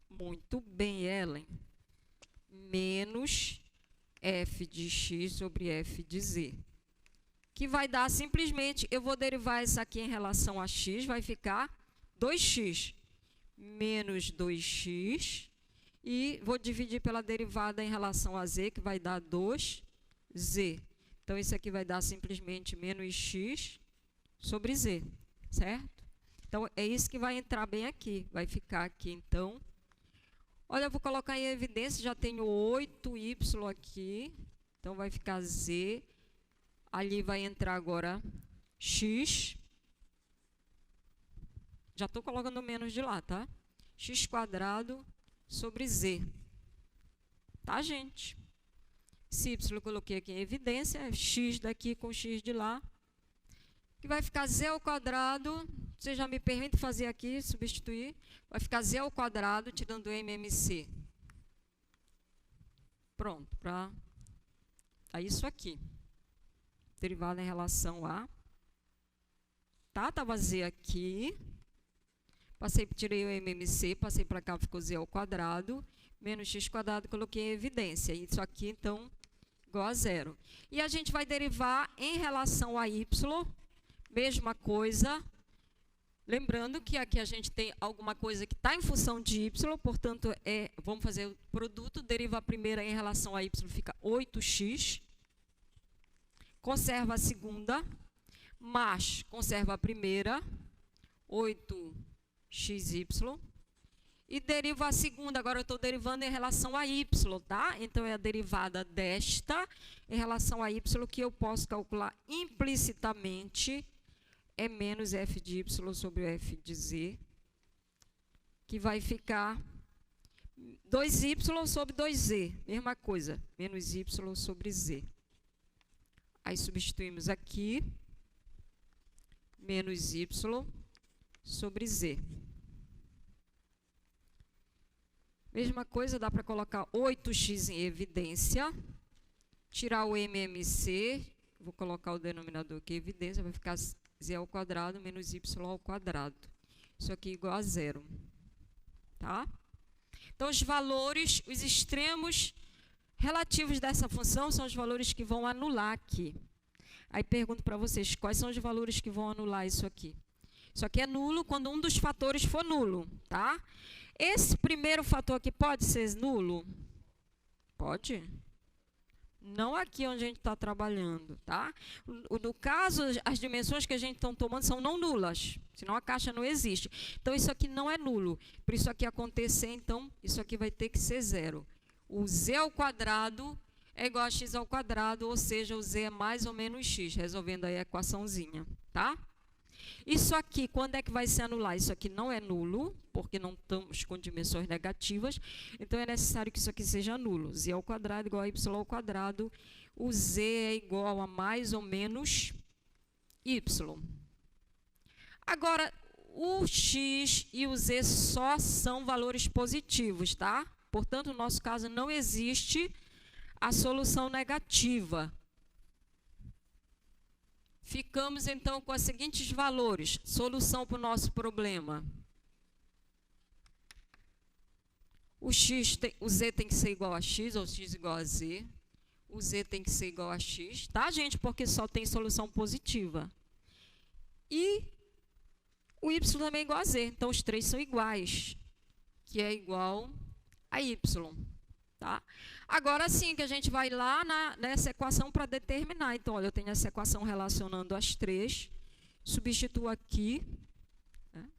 Muito bem, Ellen. Menos f de x sobre f de z. que vai dar simplesmente, eu vou derivar essa aqui em relação a x, vai ficar 2x menos 2x, e vou dividir pela derivada em relação a z, que vai dar 2z. Então, isso aqui vai dar simplesmente menos x sobre z, certo? Então, é isso que vai entrar bem aqui. Vai ficar aqui, então. Olha, eu vou colocar em evidência, já tenho 8y aqui. Então, vai ficar z. Ali vai entrar agora x. Já estou colocando menos de lá, tá? X quadrado sobre z. Tá, gente? Esse y eu coloquei aqui em evidência, x daqui com x de lá, que vai ficar z ao quadrado, você já me permite fazer aqui, substituir, vai ficar z ao quadrado, tirando MMC. Pronto, para isso aqui. Derivada em relação a, tá? Estava z aqui, tirei o MMC, passei para cá, ficou z ao quadrado, menos x quadrado, coloquei em evidência. Isso aqui, então, igual a zero. E a gente vai derivar em relação a y, mesma coisa. Lembrando que aqui a gente tem alguma coisa que está em função de y, portanto, vamos fazer o produto, deriva a primeira em relação a y, fica 8x. Conserva a segunda, mas conserva a primeira, 8xy. E deriva a segunda, agora eu estou derivando em relação a y, tá? Então, é a derivada desta em relação a y, que eu posso calcular implicitamente, é menos f de y sobre o f de z, que vai ficar 2y sobre 2z, mesma coisa, menos y sobre z. Aí, substituímos aqui, menos y sobre z. Mesma coisa, dá para colocar 8x em evidência, tirar o MMC, vou colocar o denominador aqui em evidência, vai ficar z ao quadrado menos y ao quadrado. Isso aqui é igual a zero. Tá? Então, os valores, os extremos relativos dessa função são os valores que vão anular aqui. Aí pergunto para vocês, quais são os valores que vão anular isso aqui? Isso aqui é nulo quando um dos fatores for nulo, tá? Esse primeiro fator aqui pode ser nulo? Pode. Não aqui onde a gente está trabalhando, tá? No caso, as dimensões que a gente está tomando são não nulas, senão a caixa não existe. Então, isso aqui não é nulo. Para isso aqui acontecer, então, isso aqui vai ter que ser zero. O z ao quadrado é igual a x ao quadrado, ou seja, o z é mais ou menos x, resolvendo aí a equaçãozinha, tá? Isso aqui, quando é que vai se anular? Isso aqui não é nulo, porque não estamos com dimensões negativas. Então, é necessário que isso aqui seja nulo. Z ao quadrado igual a y ao quadrado. O z é igual a mais ou menos y. Agora, o x e o z só são valores positivos, tá? Portanto, no nosso caso, não existe a solução negativa. Ficamos, então, com os seguintes valores. Solução para o nosso problema. O z tem que ser igual a x, ou x igual a z. O z tem que ser igual a x, tá, gente? Porque só tem solução positiva. E o y também é igual a z. Então, os três são iguais, que é igual a y. Tá? Agora sim que a gente vai lá nessa equação para determinar. Então, olha, eu tenho essa equação relacionando as três. Substituo aqui, né,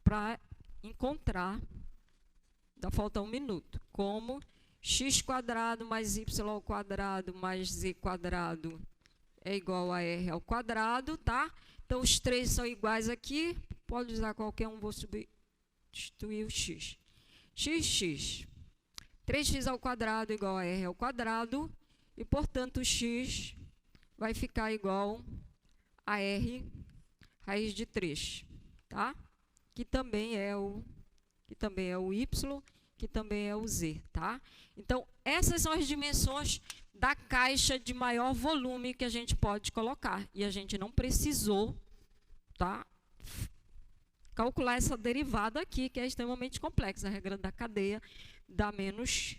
para encontrar, dá falta 1 minuto, como x quadrado mais y ao quadrado mais z quadrado é igual a r ao quadrado, tá? Então, os três são iguais aqui, pode usar qualquer um, vou substituir o x. X. 3x ao quadrado igual a r ao quadrado, e, portanto, x vai ficar igual a r raiz de 3, tá? Que também é o y, que também é o z, tá? Então, essas são as dimensões da caixa de maior volume que a gente pode colocar. E a gente não precisou, tá, calcular essa derivada aqui, que é extremamente complexa. A regra da cadeia dá menos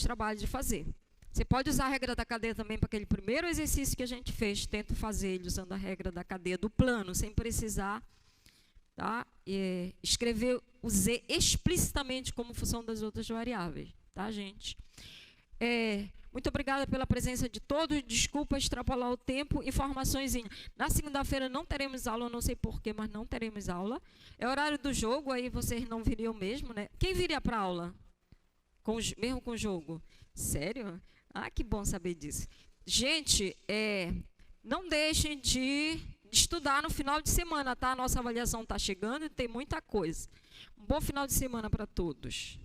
trabalho de fazer. Você pode usar a regra da cadeia também para aquele primeiro exercício que a gente fez. Tento fazer ele usando a regra da cadeia do plano, sem precisar, tá? Escrever o Z explicitamente como função das outras variáveis. Tá, gente? Muito obrigada pela presença de todos. Desculpa extrapolar o tempo. Informações. Na segunda-feira não teremos aula, não sei porquê, mas não teremos aula. É horário do jogo, aí vocês não viriam mesmo, né? Quem viria para a aula? Mesmo com o jogo? Sério? Ah, que bom saber disso. Gente, não deixem de estudar no final de semana, tá? A nossa avaliação está chegando e tem muita coisa. Um bom final de semana para todos.